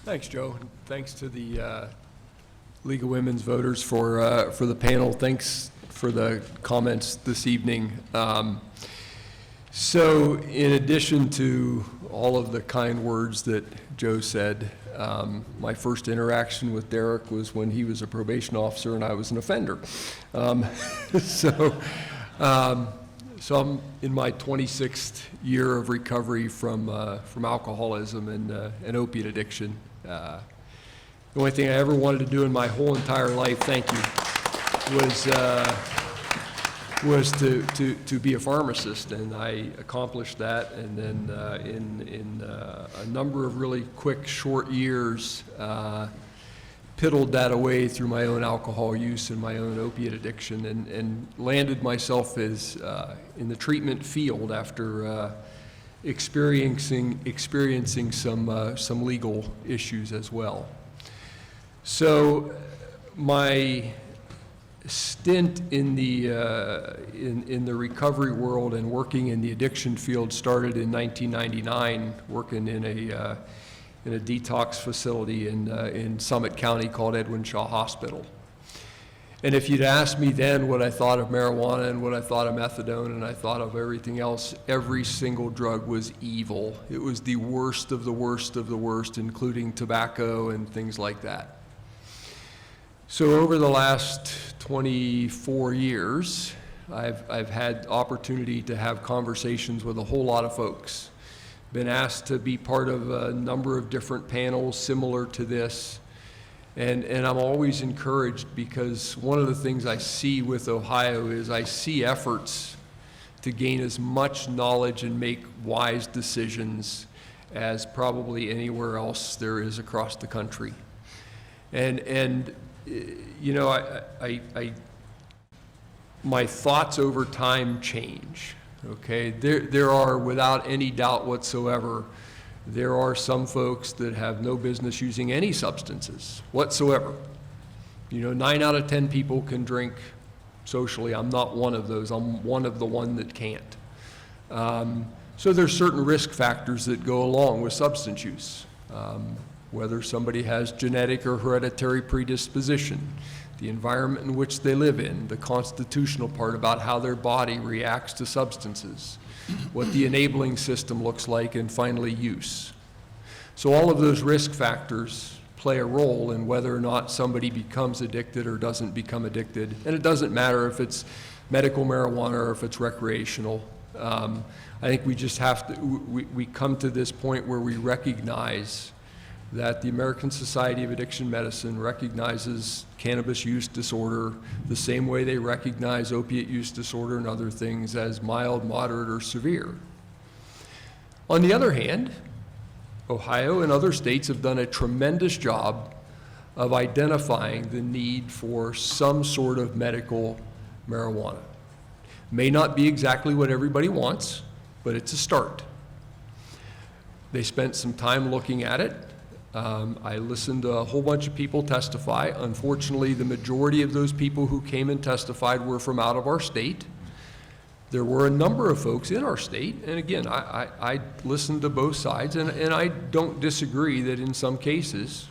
Thanks, Joe. And thanks to the League of Women's Voters for the panel. Thanks for the comments this evening. So in addition to all of the kind words that Joe said, my first interaction with Derek was when he was a probation officer and I was an offender. So I'm in my 26th year of recovery from alcoholism and opiate addiction. The only thing I ever wanted to do in my whole entire life, thank you, was to be a pharmacist, and I accomplished that. And then in a number of really quick, short years, piddled that away through my own alcohol use and my own opiate addiction, and landed myself as in the treatment field after experiencing some legal issues as well. So my stint in the recovery world and working in the addiction field started in 1999, working in a detox facility in Summit County called Edwin Shaw Hospital. And if you'd asked me then what I thought of marijuana and what I thought of methadone and I thought of everything else, every single drug was evil. It was the worst of the worst of the worst, including tobacco and things like that. So over the last 24 years, I've had opportunity to have conversations with a whole lot of folks. Been asked to be part of a number of different panels similar to this. And I'm always encouraged, because one of the things I see with Ohio is I see efforts to gain as much knowledge and make wise decisions as probably anywhere else there is across the country. And you know, my thoughts over time change, okay? There are, without any doubt whatsoever, there are some folks that have no business using any substances whatsoever. You know, 9 out of 10 people can drink socially. I'm not one of those. I'm one of the one that can't. So there's certain risk factors that go along with substance use. Whether somebody has genetic or hereditary predisposition, the environment in which they live in, the constitutional part about how their body reacts to substances, what the enabling system looks like, and finally use. So all of those risk factors play a role in whether or not somebody becomes addicted or doesn't become addicted. And it doesn't matter if it's medical marijuana or if it's recreational. I think we just have to, we come to this point where we recognize that the American Society of Addiction Medicine recognizes cannabis use disorder the same way they recognize opiate use disorder and other things as mild, moderate, or severe. On the other hand, Ohio and other states have done a tremendous job of identifying the need for some sort of medical marijuana. May not be exactly what everybody wants, but it's a start. They spent some time looking at it. I listened to a whole bunch of people testify. Unfortunately, the majority of those people who came and testified were from out of our state. There were a number of folks in our state, and again, I listened to both sides, and I don't disagree that in some cases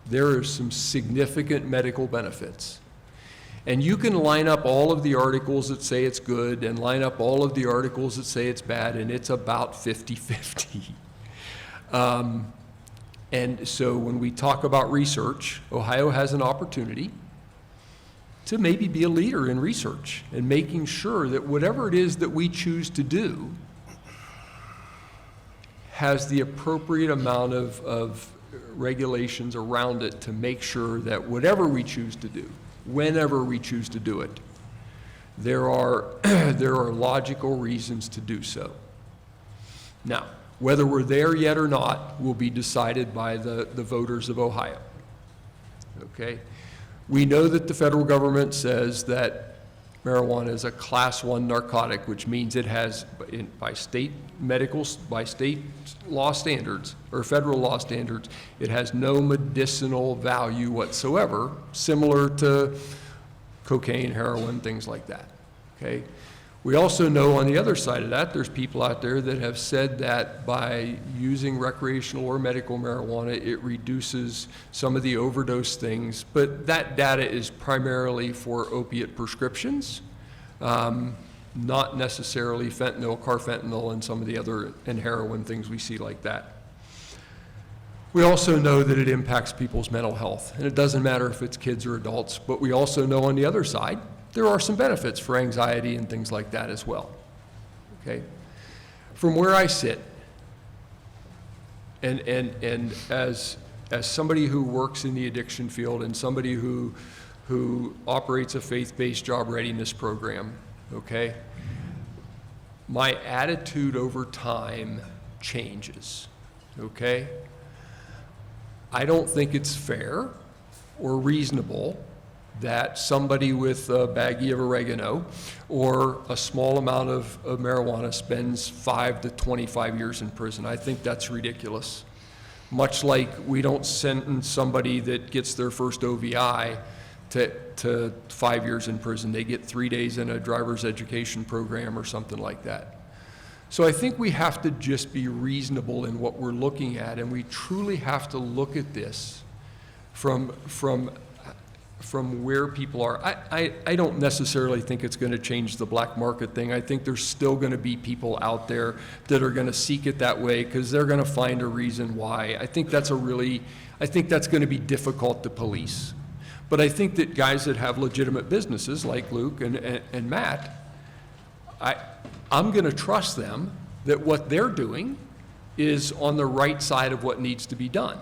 there are some significant medical benefits. And you can line up all of the articles that say it's good and line up all of the articles that say it's bad, and it's about 50-50. And so when we talk about research, Ohio has an opportunity to maybe be a leader in research and making sure that whatever it is that we choose to do has the appropriate amount of regulations around it to make sure that whatever we choose to do, whenever we choose to do it, there are logical reasons to do so. Now, whether we're there yet or not will be decided by the voters of Ohio. okay? We know that the federal government says that marijuana is a class 1 narcotic, which means it has, by state law standards, or federal law standards, it has no medicinal value whatsoever, similar to cocaine, heroin, things like that, okay? We also know on the other side of that, there's people out there that have said that by using recreational or medical marijuana, it reduces some of the overdose things, but that data is primarily for opiate prescriptions, not necessarily fentanyl, carfentanil, and some of the other, and heroin, things we see like that. We also know that it impacts people's mental health, and it doesn't matter if it's kids or adults, but we also know on the other side, there are some benefits for anxiety and things like that as well, okay? From where I sit, and as somebody who works in the addiction field and somebody who operates a faith-based job readiness program, okay, my attitude over time changes, okay? I don't think it's fair or reasonable that somebody with a baggie of oregano or a small amount of marijuana spends 5 to 25 years in prison. I think that's ridiculous. Much like we don't sentence somebody that gets their first OVI to 5 years in prison. They get 3 days in a driver's education program or something like that. So I think we have to just be reasonable in what we're looking at, and we truly have to look at this from where people are. I don't necessarily think it's going to change the black market thing. I think there's still going to be people out there that are going to seek it that way because they're going to find a reason why. I think that's going to be difficult to police. But I think that guys that have legitimate businesses like Luke and Matt, I'm going to trust them that what they're doing is on the right side of what needs to be done.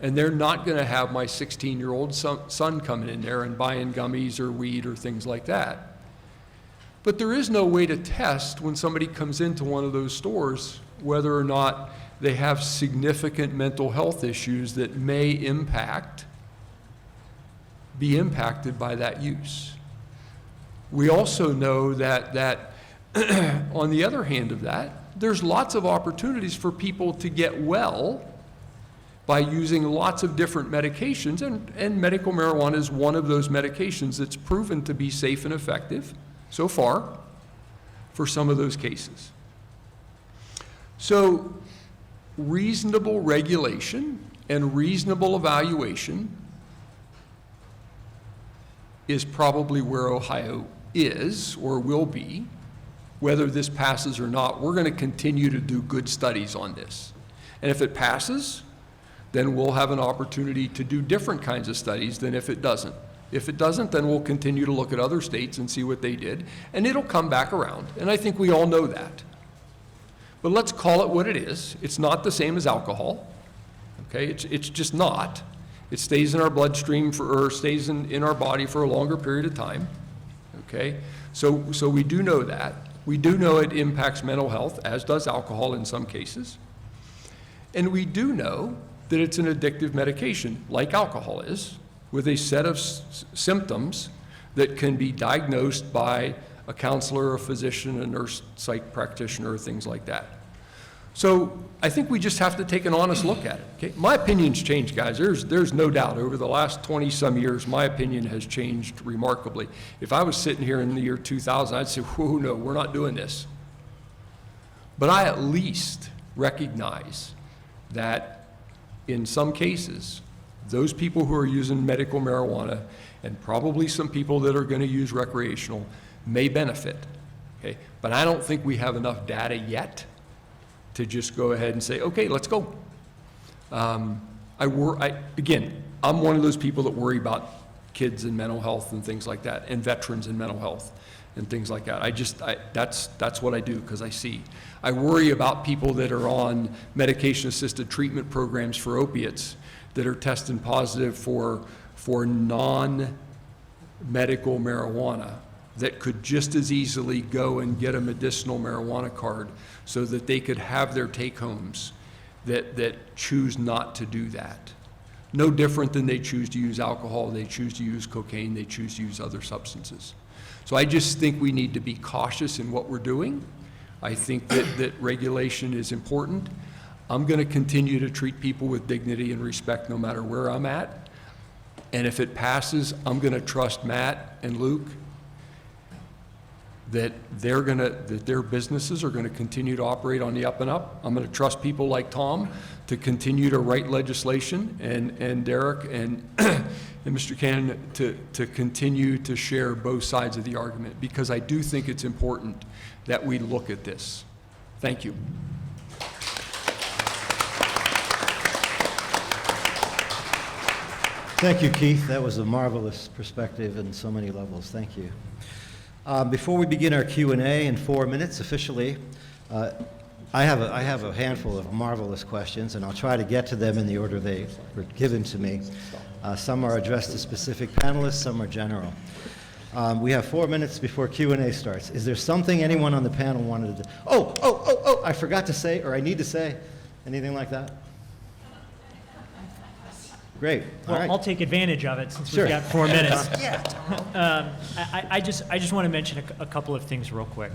And they're not going to have my 16-year-old son coming in there and buying gummies or weed or things like that. But there is no way to test when somebody comes into one of those stores whether or not they have significant mental health issues that may be impacted by that use. We also know that on the other hand of that, there's lots of opportunities for people to get well by using lots of different medications, and medical marijuana is one of those medications that's proven to be safe and effective so far for some of those cases. So reasonable regulation and reasonable evaluation is probably where Ohio is or will be. Whether this passes or not, we're going to continue to do good studies on this. And if it passes, then we'll have an opportunity to do different kinds of studies than if it doesn't. If it doesn't, then we'll continue to look at other states and see what they did, and it'll come back around. And I think we all know that. But let's call it what it is. It's not the same as alcohol, okay? It's just not. It stays in our bloodstream or stays in our body for a longer period of time, okay? So we do know that. We do know it impacts mental health, as does alcohol in some cases. And we do know that it's an addictive medication, like alcohol is, with a set of symptoms that can be diagnosed by a counselor, a physician, a nurse, psych practitioner, things like that. So I think we just have to take an honest look at it. Okay? My opinion's changed, guys. There's no doubt. Over the last 20-some years, my opinion has changed remarkably. If I was sitting here in the year 2000, I'd say, whoa, no, we're not doing this. But I at least recognize that in some cases, those people who are using medical marijuana and probably some people that are going to use recreational may benefit. Okay? But I don't think we have enough data yet to just go ahead and say, okay, let's go. Again, I'm one of those people that worry about kids and mental health and things like that, and veterans and mental health and things like that. That's what I do because I see. I worry about people that are on medication-assisted treatment programs for opiates that are testing positive for non-medical marijuana that could just as easily go and get a medicinal marijuana card so that they could have their take-homes that choose not to do that. No different than they choose to use alcohol, they choose to use cocaine, they choose to use other substances. So I just think we need to be cautious in what we're doing. I think that regulation is important. I'm going to continue to treat people with dignity and respect no matter where I'm at. And if it passes, I'm going to trust Matt and Luke that their businesses are going to continue to operate on the up and up. I'm going to trust people like Tom to continue to write legislation, and Derek and and Mr. Cannon to continue to share both sides of the argument, because I do think it's important that we look at this. Thank you. Thank you, Keith. That was a marvelous perspective in so many levels. Thank you. Before we begin our Q&A in 4 minutes officially, I have a handful of marvelous questions, and I'll try to get to them in the order they were given to me. Some are addressed to specific panelists, some are general. We have 4 minutes before Q&A starts. Is there something anyone on the panel wanted to, I forgot to say, or I need to say, anything like that? Great, all Well, right. I'll take advantage of it since Sure. we've got 4 minutes. I just want to mention a couple of things real quick.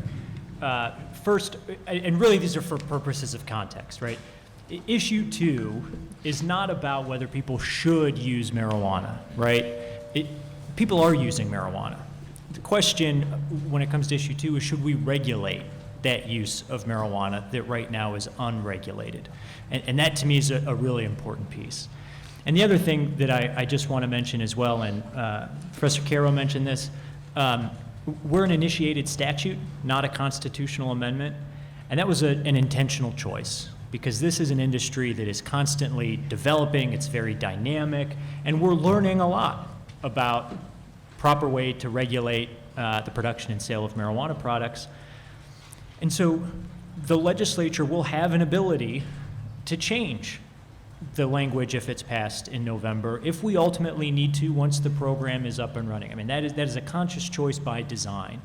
First, and really these are for purposes of context, right? Issue 2 is not about whether people should use marijuana, right? People are using marijuana. The question when it comes to issue 2 is, should we regulate that use of marijuana that right now is unregulated? And that to me is a really important piece. And the other thing that I just want to mention as well, and Professor Carro mentioned this, we're an initiated statute, not a constitutional amendment, and that was an intentional choice, because this is an industry that is constantly developing, it's very dynamic, and we're learning a lot about proper way to regulate the production and sale of marijuana products. And so the legislature will have an ability to change the language if it's passed in November, if we ultimately need to, once the program is up and running. I mean, that is a conscious choice by design.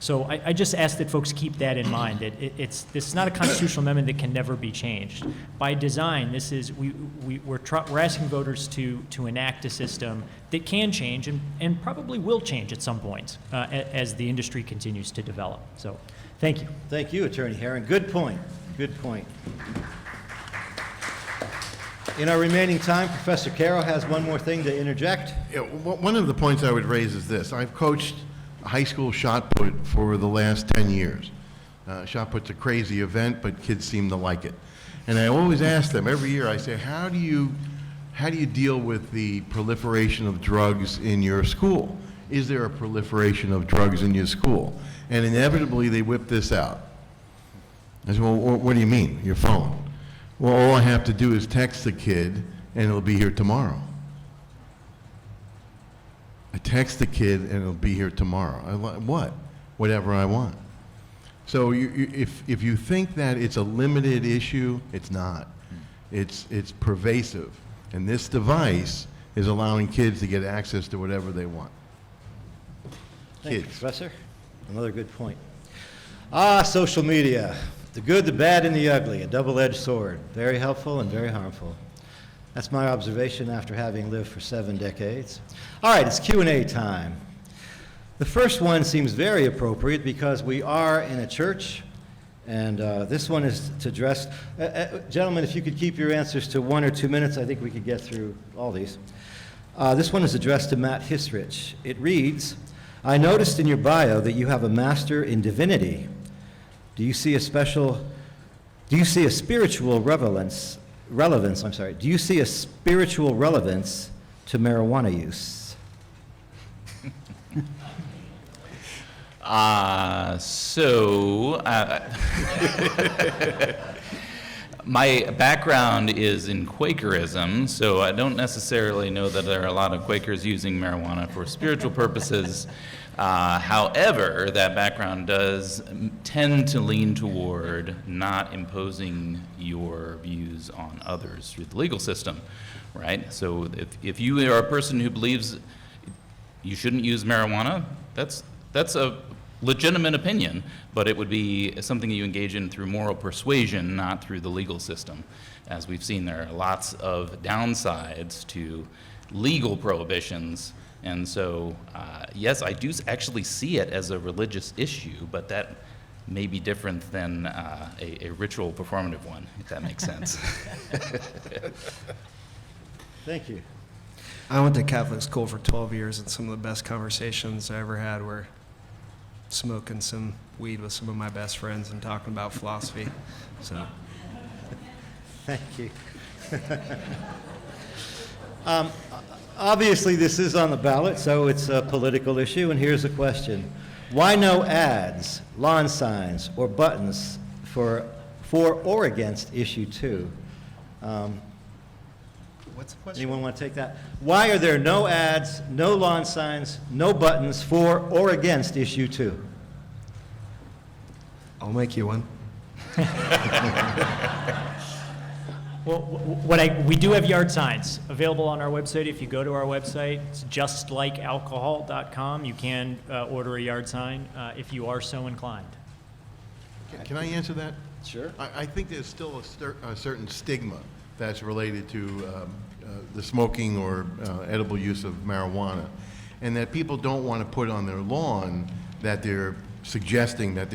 So I just ask that folks keep that in mind, that this is not a constitutional amendment that can never be changed. By design, this is, we're asking voters to enact a system that can change and probably will change at some point as the industry continues to develop. So, thank you. Thank you, Attorney Haren. Good point. Good point. In our remaining time, Professor Carro has one more thing to interject. Yeah, one of the points I would raise is this. I've coached high school shot put for the last 10 years. Shot put's a crazy event, but kids seem to like it. And I always ask them, every year, I say, how do you deal with the proliferation of drugs in your school? Is there a proliferation of drugs in your school? And inevitably, they whip this out. I say, well, what do you mean, your phone? Well, all I have to do is text the kid, and it'll be here tomorrow. I text the kid, and it'll be here tomorrow. What? Whatever I want. So if you think that it's a limited issue, it's not. It's pervasive. And this device is allowing kids to get access to whatever they want. Thank you, Kids. Professor. Another good point. Social media. The good, the bad, and the ugly, a double-edged sword. Very helpful and very harmful. That's my observation after having lived for 7 decades. All right, it's Q&A time. The first one seems very appropriate because we are in a church, and this one is to address, gentlemen, if you could keep your answers to 1 or 2 minutes, I think we could get through all these. This one is addressed to Matt Hisrich. It reads, I noticed in your bio that you have a master in divinity. Do you see a spiritual relevance, do you see a spiritual relevance to marijuana use? My background is in Quakerism, so I don't necessarily know that there are a lot of Quakers using marijuana for spiritual purposes. However, that background does tend to lean toward not imposing your views on others through the legal system, right? So if you are a person who believes you shouldn't use marijuana, that's a legitimate opinion, but it would be something you engage in through moral persuasion, not through the legal system. As we've seen, there are lots of downsides to legal prohibitions, and so, yes, I do actually see it as a religious issue, but that may be different than a ritual performative one, if that makes sense. Thank you. I went to Catholic school for 12 years, and some of the best conversations I ever had were smoking some weed with some of my best friends and talking about philosophy. So, Thank you. Obviously, this is on the ballot, so it's a political issue, and here's a question. Why no ads, lawn signs, or buttons for or against issue 2? what's the question? Anyone want to take that? Why are there no ads, no lawn signs, no buttons for or against issue 2? I'll make you one. Well, we do have yard signs available on our website. If you go to our website, it's justlikealcohol.com. You can order a yard sign if you are so inclined. Can I answer that? Sure. I think there's still a certain stigma that's related to the smoking or edible use of marijuana, and that people don't want to put on their lawn that they're suggesting that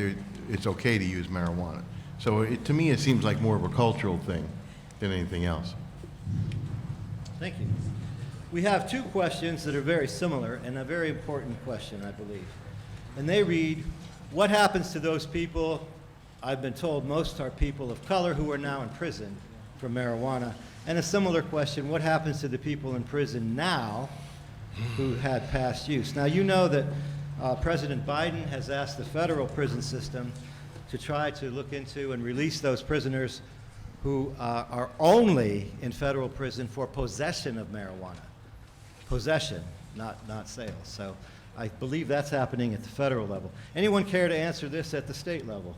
it's okay to use marijuana. So to me, it seems like more of a cultural thing than anything else. Thank you. We have 2 questions that are very similar and a very important question, I believe. And they read, what happens to those people, I've been told most are people of color who are now in prison for marijuana? And a similar question, what happens to the people in prison now who had past use? Now, you know that President Biden has asked the federal prison system to try to look into and release those prisoners who are only in federal prison for possession of marijuana. Possession, not sales. So I believe that's happening at the federal level. Anyone care to answer this at the state level?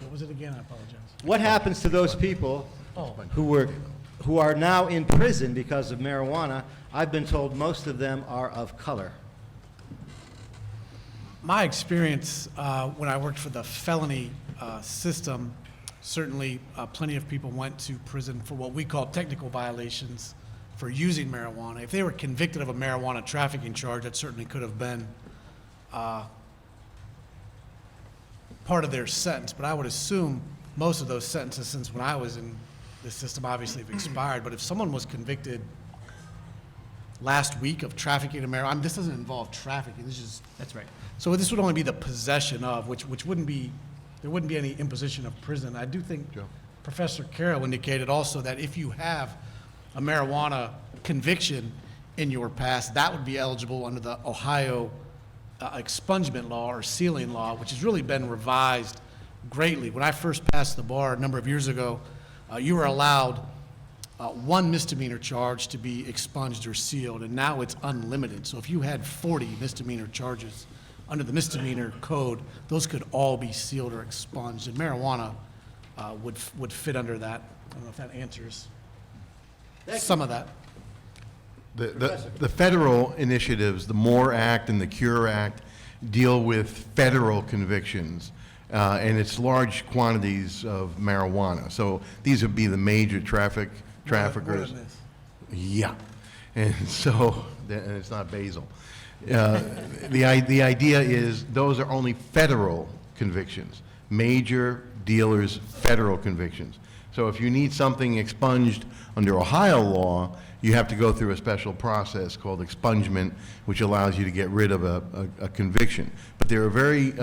What was it again? I apologize. What happens to those people who are now in prison because of marijuana? I've been told most of them are of color. My experience when I worked for the felony system, certainly plenty of people went to prison for what we call technical violations for using marijuana. If they were convicted of a marijuana trafficking charge, that certainly could have been part of their sentence. But I would assume most of those sentences, since when I was in the system, obviously have expired. But if someone was convicted last week of trafficking of marijuana, this doesn't involve trafficking. This is That's right. so this would only be the possession of, which wouldn't be, there wouldn't be any imposition of prison. I do think Joe. Professor Carro indicated also that if you have a marijuana conviction in your past, that would be eligible under the Ohio expungement law or sealing law, which has really been revised greatly. When I first passed the bar a number of years ago, you were allowed 1 misdemeanor charge to be expunged or sealed, and now it's unlimited. So if you had 40 misdemeanor charges under the misdemeanor code, those could all be sealed or expunged, and marijuana would fit under that. I don't know if that answers some of that. The federal initiatives, the MORE Act and the CURE Act, deal with federal convictions, and it's large quantities of marijuana. So these would be the major traffickers. More than this. Yeah, and so, and it's not basil. The idea is those are only federal convictions, major dealers' federal convictions. So if you need something expunged under Ohio law, you have to go through a special process called expungement, which allows you to get rid of a conviction. But there are very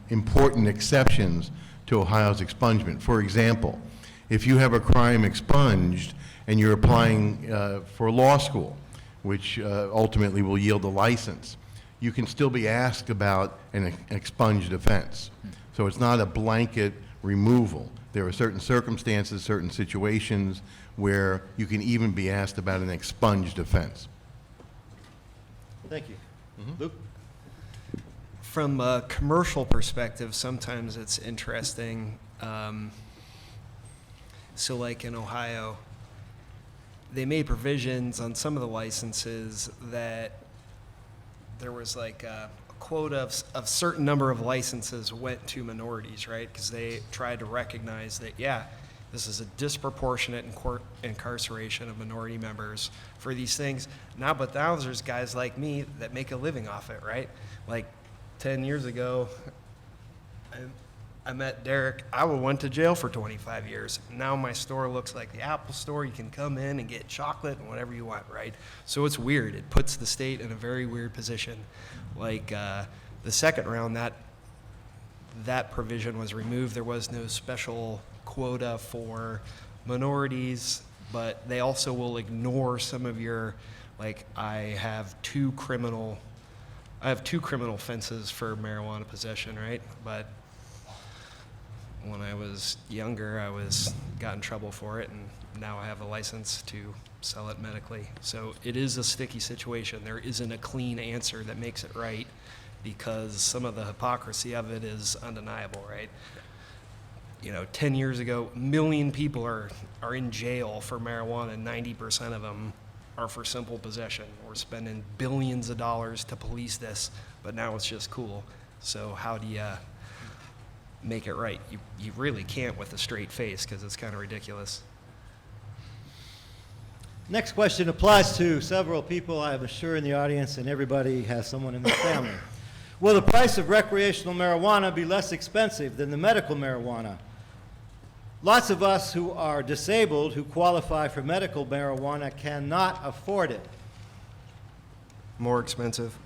important exceptions to Ohio's expungement. For example, if you have a crime expunged and you're applying for law school, which ultimately will yield a license, you can still be asked about an expunged offense. So it's not a blanket removal. There are certain circumstances, certain situations where you can even be asked about an expunged offense. Thank you. Luke? From a commercial perspective, sometimes it's interesting. So like in Ohio, they made provisions on some of the licenses that there was like a quota of certain number of licenses went to minorities, right? Because they tried to recognize that, yeah, this is a disproportionate incarceration of minority members for these things. Now there's guys like me that make a living off it, right? Like 10 years ago, I met Derek. I went to jail for 25 years. Now my store looks like the Apple Store. You can come in and get chocolate and whatever you want, right? So it's weird. It puts the state in a very weird position. Like the second round, that provision was removed. There was no special quota for minorities, but they also will ignore some of your, like, I have two criminal offenses for marijuana possession, right? But when I was younger, got in trouble for it, and now I have a license to sell it medically. So it is a sticky situation. There isn't a clean answer that makes it right, because some of the hypocrisy of it is undeniable, right? 10 years ago, 1 million people are in jail for marijuana, and 90% of them are for simple possession. We're spending billions of dollars to police this, but now it's just cool. So how do you make it right? You really can't with a straight face, because it's kind of ridiculous. Next question applies to several people, I am sure, in the audience, and everybody has someone in their family. Will the price of recreational marijuana be less expensive than the medical marijuana? Lots of us who are disabled, who qualify for medical marijuana, cannot afford it. More expensive.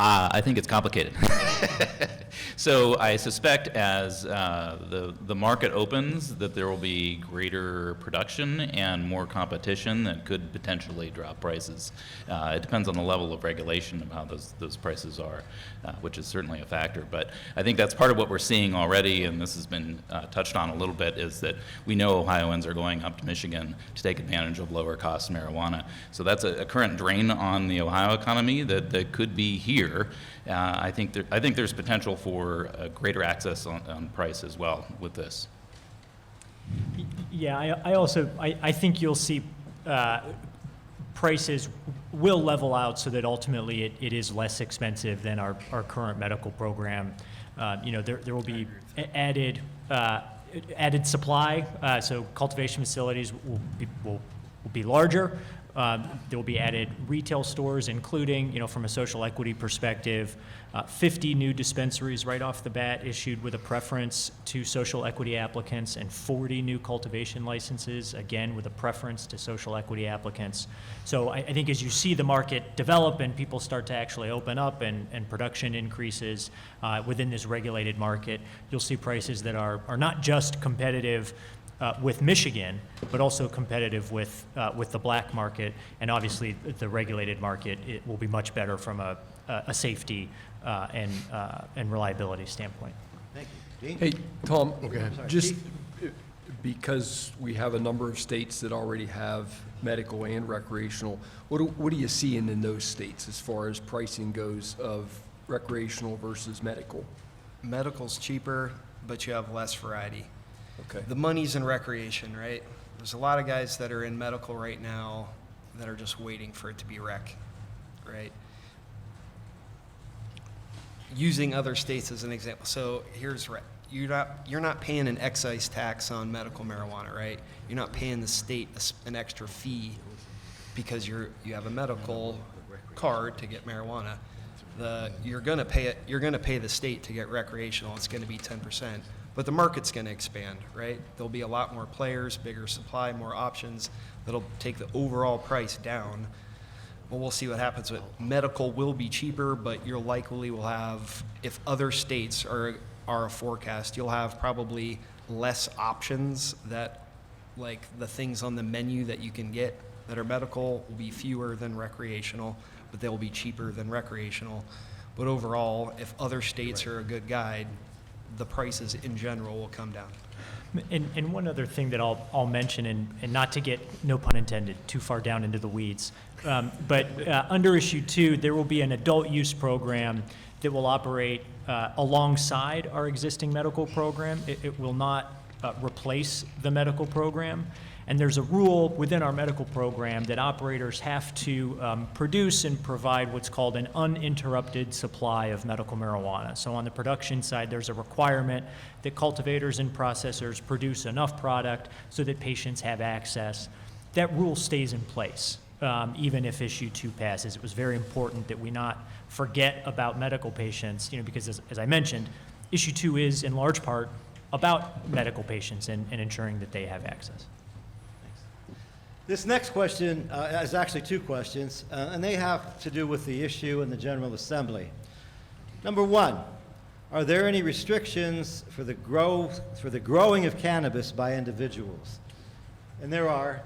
I think it's complicated. So I suspect as the market opens that there will be greater production and more competition that could potentially drop prices. It depends on the level of regulation of how those prices are, which is certainly a factor. But I think that's part of what we're seeing already, and this has been touched on a little bit, is that we know Ohioans are going up to Michigan to take advantage of lower cost marijuana. So that's a current drain on the Ohio economy that could be here. I think there's potential for greater access on price as well with this. Yeah, I think you'll see prices will level out so that ultimately it is less expensive than our current medical program. There will be added supply, so cultivation facilities will be larger. There will be added retail stores, including, from a social equity perspective, 50 new dispensaries right off the bat issued with a preference to social equity applicants, and 40 new cultivation licenses, again, with a preference to social equity applicants. So I think as you see the market develop and people start to actually open up and production increases within this regulated market, you'll see prices that are not just competitive with Michigan, but also competitive with the black market, and obviously the regulated market. It will be much better from a safety and reliability standpoint. Thank you. Dean? Hey, Tom, Sorry, just Keith? because we have a number of states that already have medical and recreational, what are you seeing in those states as far as pricing goes of recreational versus medical? Medical's cheaper, but you have less variety. Okay. The money's in recreation, right? There's a lot of guys that are in medical right now that are just waiting for it to be rec, right? Using other states as an example. So here's rec. You're not paying an excise tax on medical marijuana, right? You're not paying the state an extra fee because you have a medical card to get marijuana. You're gonna pay the state to get recreational. It's gonna be 10%. But the market's going to expand, right? There'll be a lot more players, bigger supply, more options. That'll take the overall price down. But we'll see what happens with medical. Will be cheaper, but you'll likely will have, if other states are a forecast, you'll have probably less options that, like the things on the menu that you can get that are medical will be fewer than recreational, but they'll be cheaper than recreational. But overall, if other states are a good guide, the prices in general will come down. And one other thing that I'll mention, and not to get, no pun intended, too far down into the weeds, but under issue 2, there will be an adult use program that will operate alongside our existing medical program. It will not replace the medical program. And there's a rule within our medical program that operators have to produce and provide what's called an uninterrupted supply of medical marijuana. So on the production side, there's a requirement that cultivators and processors produce enough product so that patients have access. That rule stays in place, even if issue 2 passes. It was very important that we not forget about medical patients, because as I mentioned, issue 2 is in large part about medical patients and ensuring that they have access. This next question is actually 2 questions, and they have to do with the issue in the General Assembly. Number 1, are there any restrictions for the growing of cannabis by individuals? And there are.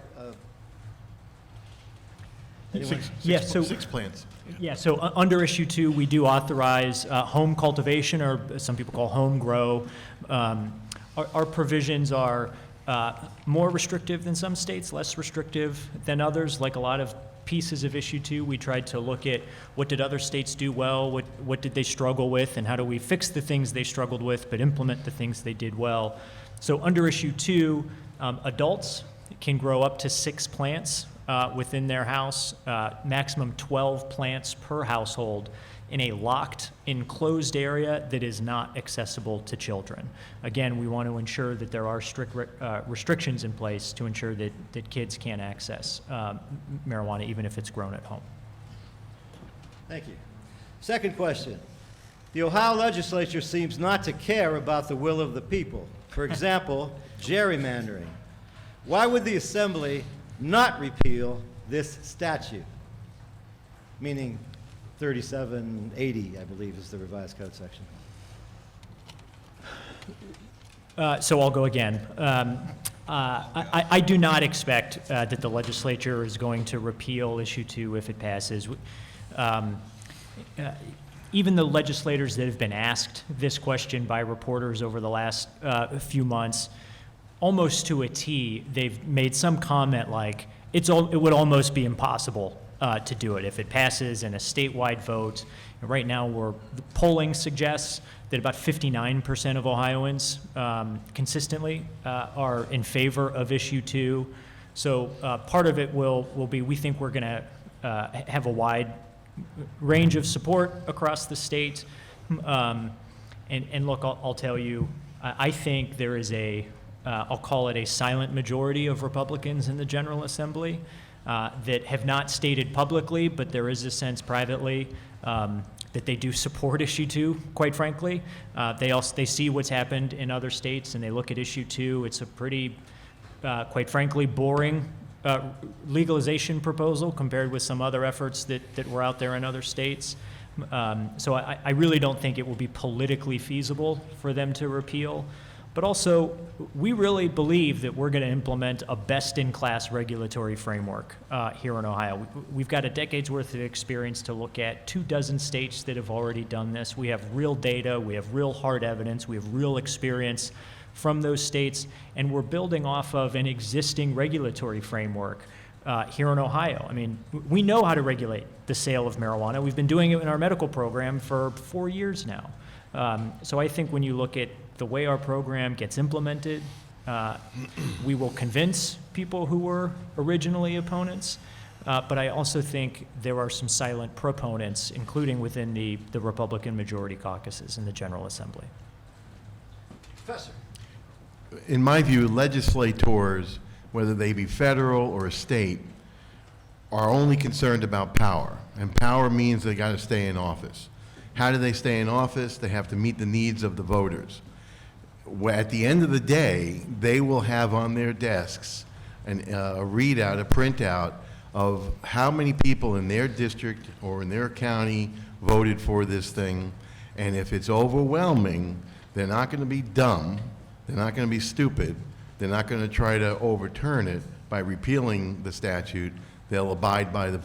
Six plants. Yeah, so under issue 2, we do authorize home cultivation, or some people call home grow. Our provisions are more restrictive than some states, less restrictive than others. Like a lot of pieces of issue 2, we tried to look at what did other states do well, what did they struggle with, and how do we fix the things they struggled with, but implement the things they did well. So under issue 2, adults can grow up to 6 plants within their house, maximum 12 plants per household in a locked, enclosed area that is not accessible to children. Again, we want to ensure that there are strict restrictions in place to ensure that kids can access marijuana even if it's grown at home. Thank you. Second question. The Ohio legislature seems not to care about the will of the people. For example, gerrymandering. Why would the Assembly not repeal this statute? Meaning 3780, I believe, is the revised code section. So I'll go again. I do not expect that the legislature is going to repeal issue 2 if it passes. Even the legislators that have been asked this question by reporters over the last few months, almost to a T, they've made some comment like, it would almost be impossible to do it if it passes in a statewide vote. And right now, the polling suggests that about 59% of Ohioans consistently are in favor of issue 2. So part of it will be, we think we're going to have a wide range of support across the state. And look, I'll tell you, I think there is I'll call it a silent majority of Republicans in the General Assembly that have not stated publicly, but there is a sense privately that they do support issue 2, quite frankly. They see what's happened in other states, and they look at issue 2. It's a pretty, quite frankly, boring legalization proposal compared with some other efforts that were out there in other states. So I really don't think it will be politically feasible for them to repeal. But also, we really believe that we're going to implement a best-in-class regulatory framework here in Ohio. We've got a decade's worth of experience to look at, 24 states that have already done this. We have real data, we have real hard evidence, we have real experience from those states, and we're building off of an existing regulatory framework here in Ohio. I mean, we know how to regulate the sale of marijuana. We've been doing it in our medical program for 4 years now. So I think when you look at the way our program gets implemented, we will convince people who were originally opponents, but I also think there are some silent proponents, including within the Republican majority caucuses in the General Assembly. Professor. In my view, legislators, whether they be federal or state, are only concerned about power, and power means they got to stay in office. How do they stay in office? They have to meet the needs of the voters. At the end of the day, they will have on their desks a readout, a printout of how many people in their district or in their county voted for this thing. And if it's overwhelming, they're not going to be dumb, they're not going to be stupid, they're not going to try to overturn it by repealing the statute. They'll abide by the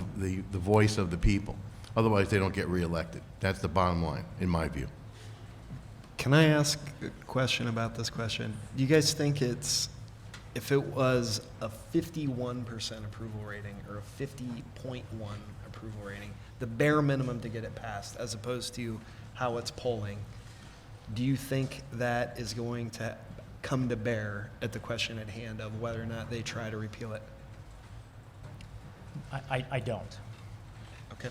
voice of the people. Otherwise, they don't get reelected. That's the bottom line, in my view. Can I ask a question about this question? Do you guys think if it was a 51% approval rating or a 50.1 approval rating, the bare minimum to get it passed, as opposed to how it's polling, do you think that is going to come to bear at the question at hand of whether or not they try to repeal it? I don't. Okay.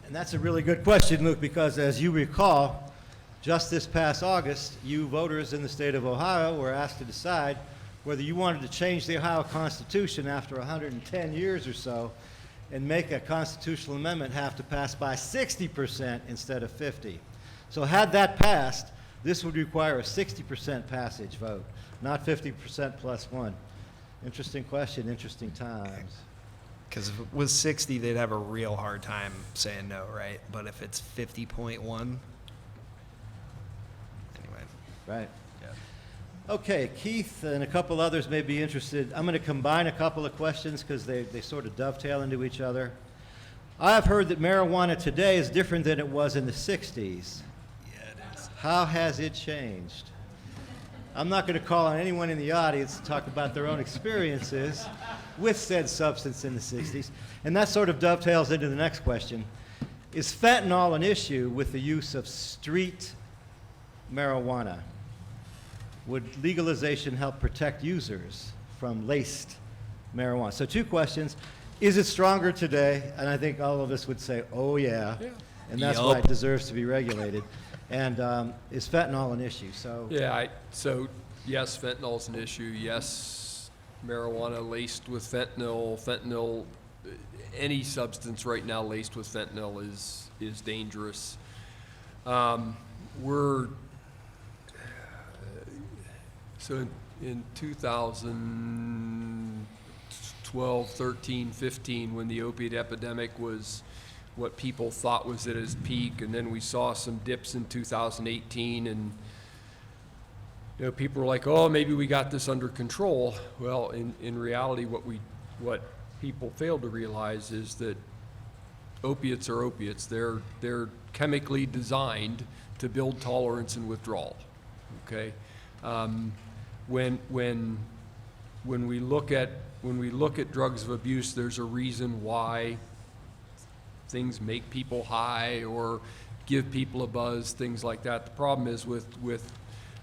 And that's a really good question, Luke, because as you recall, just this past August, you voters in the state of Ohio were asked to decide whether you wanted to change the Ohio Constitution after 110 years or so and make a constitutional amendment have to pass by 60% instead of 50. So had that passed, this would require a 60% passage vote, not 50% plus one. Interesting question, interesting times. Because if it was 60, they'd have a real hard time saying no, right? But if it's 50.1, anyway. Right. Yeah. Okay, Keith and a couple others may be interested. I'm going to combine a couple of questions because they sort of dovetail into each other. I have heard that marijuana today is different than it was in the 60s. Yeah, it is. How has it changed? I'm not going to call on anyone in the audience to talk about their own experiences with said substance in the 60s. And that sort of dovetails into the next question. Is fentanyl an issue with the use of street marijuana? Would legalization help protect users from laced marijuana? So 2 questions. Is it stronger today? And I think all of us would say, oh yeah. And that's why it deserves to be regulated. And is fentanyl an issue? So Yeah, so yes, fentanyl's an issue. Yes, marijuana laced with fentanyl, any substance right now laced with fentanyl is dangerous. So in 2012, 13, 15, when the opiate epidemic was what people thought was at its peak, and then we saw some dips in 2018, and people were like, oh, maybe we got this under control. Well, in reality, what people failed to realize is that opiates are opiates. They're chemically designed to build tolerance and withdrawal. Okay, when we look at drugs of abuse, there's a reason why things make people high or give people a buzz, things like that. The problem is with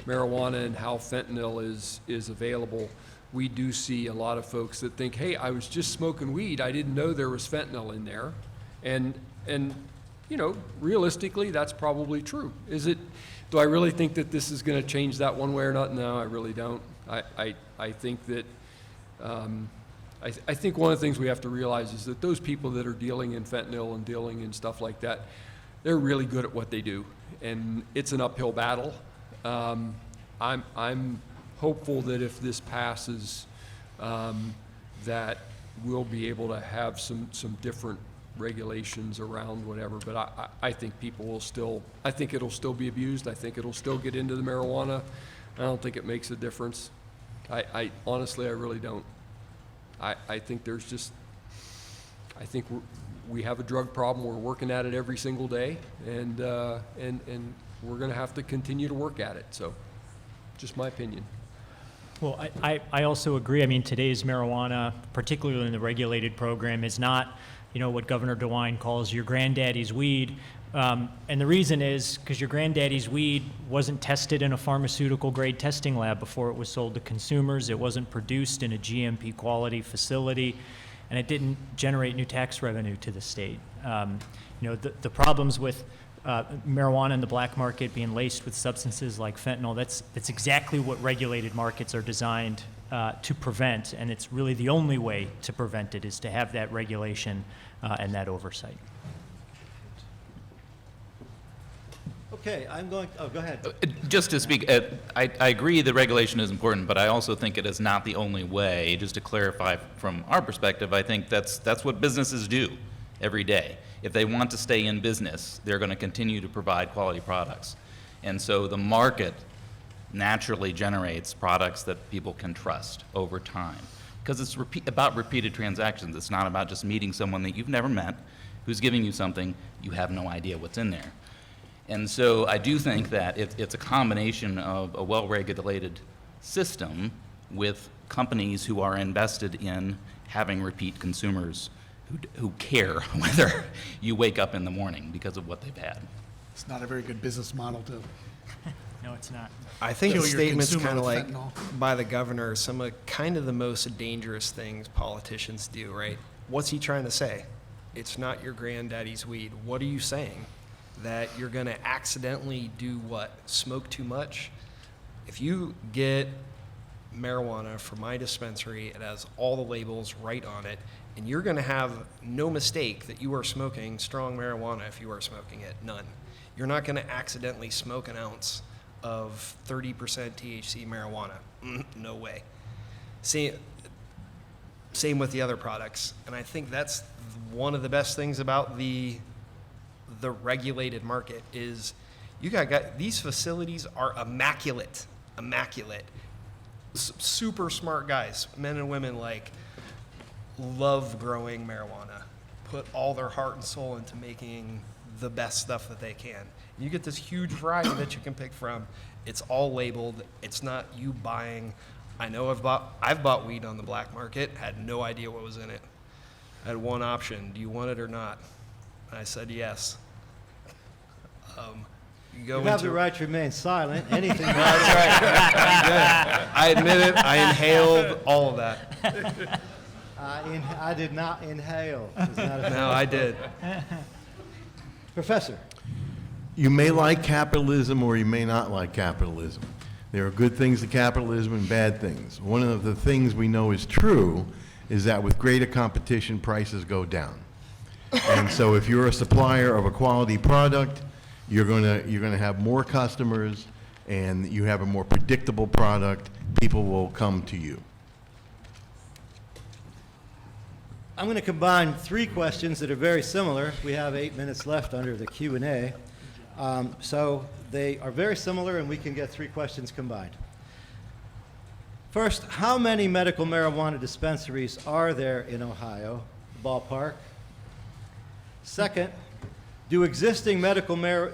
marijuana and how fentanyl is available. We do see a lot of folks that think, hey, I was just smoking weed, I didn't know there was fentanyl in there. And realistically, that's probably true. Do I really think that this is going to change that one way or not? No, I really don't. I think that I think one of the things we have to realize is that those people that are dealing in fentanyl and dealing in stuff like that, they're really good at what they do, and it's an uphill battle. I'm hopeful that if this passes, that we'll be able to have some different regulations around whatever, but I think I think it'll still be abused. I think it'll still get into the marijuana. I don't think it makes a difference. I honestly, I really don't. I think I think we have a drug problem. We're working at it every single day, and we're going to have to continue to work at it. So, just my opinion. Well, I also agree. I mean, today's marijuana, particularly in the regulated program, is not, what Governor DeWine calls your granddaddy's weed. And the reason is because your granddaddy's weed wasn't tested in a pharmaceutical grade testing lab before it was sold to consumers. It wasn't produced in a GMP quality facility, and it didn't generate new tax revenue to the state. The problems with marijuana in the black market being laced with substances like fentanyl, that's exactly what regulated markets are designed to prevent, and it's really the only way to prevent it is to have that regulation and that oversight. Okay, go ahead. Just to speak, I agree that regulation is important, but I also think it is not the only way. Just to clarify from our perspective, I think that's what businesses do every day. If they want to stay in business, they're going to continue to provide quality products. And so the market naturally generates products that people can trust over time. Because it's about repeated transactions. It's not about just meeting someone that you've never met, who's giving you something, you have no idea what's in there. And so I do think that it's a combination of a well-regulated system with companies who are invested in having repeat consumers who care whether you wake up in the morning because of what they've had. It's not a very good business model to No, it's not. I think Kill the your statement's consumer kind of with like, fentanyl. by the governor, some of kind of the most dangerous things politicians do, right? What's he trying to say? It's not your granddaddy's weed. What are you saying? That you're going to accidentally do what? Smoke too much? If you get marijuana from my dispensary, it has all the labels right on it, and you're going to have no mistake that you are smoking strong marijuana if you are smoking it. None. You're not going to accidentally smoke an ounce of 30% THC marijuana. No way. Same with the other products. And I think that's one of the best things about the regulated market is you got these facilities are immaculate. Super smart guys, men and women, like, love growing marijuana, put all their heart and soul into making the best stuff that they can. You get this huge variety that you can pick from. It's all labeled. It's not you buying. I know I've bought weed on the black market, had no idea what was in it. I had one option: do you want it or not? And I said yes. You have the right to remain silent. Anything. That's right. Good. I admit it. I inhaled all of that. I did not inhale. It's not a- No, I did. Professor. You may like capitalism or you may not like capitalism. There are good things to capitalism and bad things. One of the things we know is true is that with greater competition, prices go down. And so if you're a supplier of a quality product, you're gonna have more customers, and you have a more predictable product, people will come to you. I'm going to combine three questions that are very similar. We have 8 minutes left under the Q&A. So they are very similar, and we can get three questions combined. First, how many medical marijuana dispensaries are there in Ohio? Ballpark. Second, do existing medical marijuana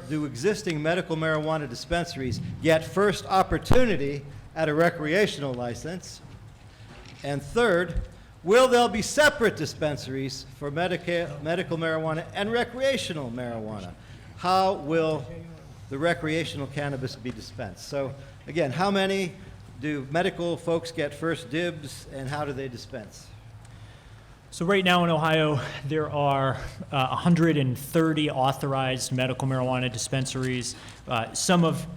dispensaries get first opportunity at a recreational license? And third, will there be separate dispensaries for medical marijuana and recreational marijuana? How will the recreational cannabis be dispensed? So again, how many do medical folks get first dibs, and how do they dispense? So right now in Ohio, there are 130 authorized medical marijuana dispensaries. Some of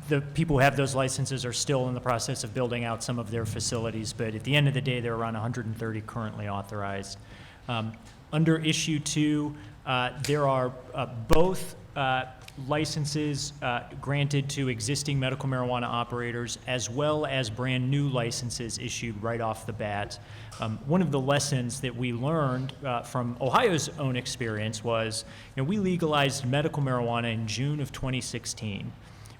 the people who have those licenses are still in the process of building out some of their facilities, but at the end of the day, there are around 130 currently authorized. Under Issue 2, there are both licenses granted to existing medical marijuana operators, as well as brand new licenses issued right off the bat. One of the lessons that we learned from Ohio's own experience was, we legalized medical marijuana in June of 2016.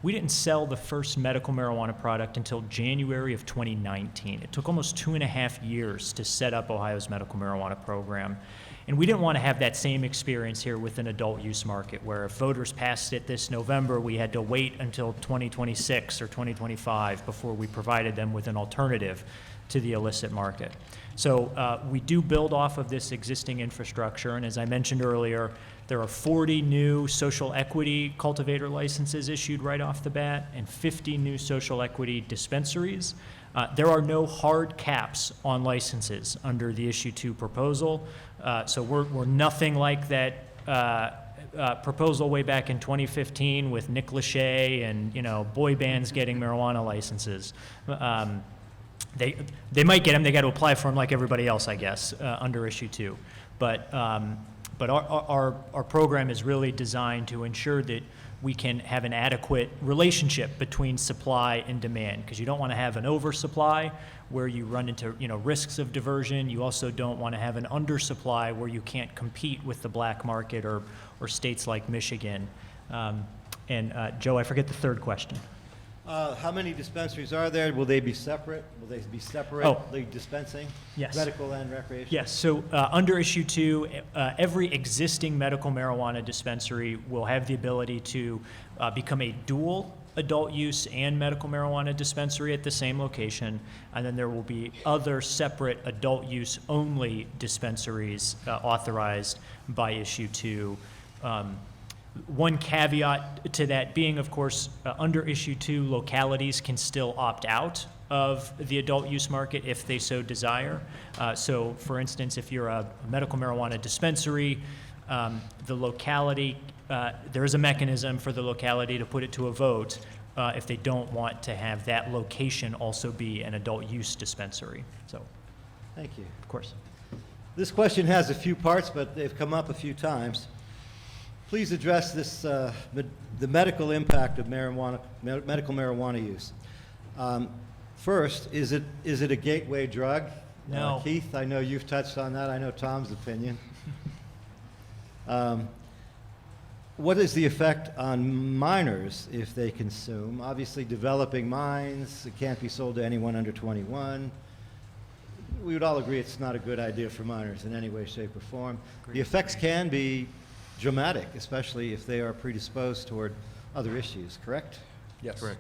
We didn't sell the first medical marijuana product until January of 2019. It took almost 2.5 years to set up Ohio's medical marijuana program. And we didn't want to have that same experience here with an adult use market, where if voters passed it this November, we had to wait until 2026 or 2025 before we provided them with an alternative to the illicit market. So we do build off of this existing infrastructure, and as I mentioned earlier, there are 40 new social equity cultivator licenses issued right off the bat, and 50 new social equity dispensaries. There are no hard caps on licenses under the Issue 2 proposal, so we're nothing like that proposal way back in 2015 with Nick Lachey and boy bands getting marijuana licenses. They might get them. They got to apply for them like everybody else, I guess, under Issue 2. But our program is really designed to ensure that we can have an adequate relationship between supply and demand, because you don't want to have an oversupply where you run into risks of diversion. You also don't want to have an undersupply where you can't compete with the black market or states like Michigan. Joe, I forget the third question. How many dispensaries are there? Will they be separate? Will they be separately dispensing? Yes. Medical and recreational? Yes, so under Issue 2, every existing medical marijuana dispensary will have the ability to become a dual adult use and medical marijuana dispensary at the same location, and then there will be other separate adult use only dispensaries authorized by Issue 2. One caveat to that being, of course, under issue 2, localities can still opt out of the adult use market if they so desire. So for instance, if you're a medical marijuana dispensary, the locality, there is a mechanism for the locality to put it to a vote if they don't want to have that location also be an adult use dispensary. So, Thank you. of course. This question has a few parts, but they've come up a few times. Please address this, the medical impact of medical marijuana use. First, is it a gateway drug? No. Keith, I know you've touched on that. I know Tom's opinion. What is the effect on minors if they consume? Obviously, developing minds, it can't be sold to anyone under 21. We would all agree it's not a good idea for minors in any way, shape, or form. The effects can be dramatic, especially if they are predisposed toward other issues, correct? Yes. Correct.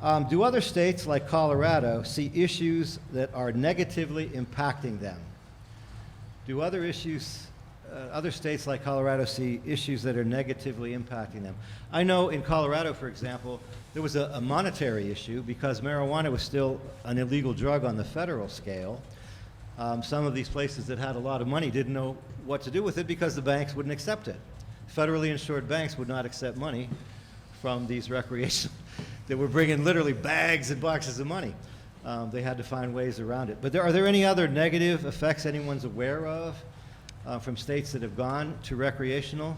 Okay. Do other states like Colorado see issues that are negatively impacting them? Do other states like Colorado see issues that are negatively impacting them? I know in Colorado, for example, there was a monetary issue because marijuana was still an illegal drug on the federal scale. Some of these places that had a lot of money didn't know what to do with it because the banks wouldn't accept it. Federally insured banks would not accept money from these recreational that were bringing literally bags and boxes of money. They had to find ways around it. But are there any other negative effects anyone's aware of from states that have gone to recreational?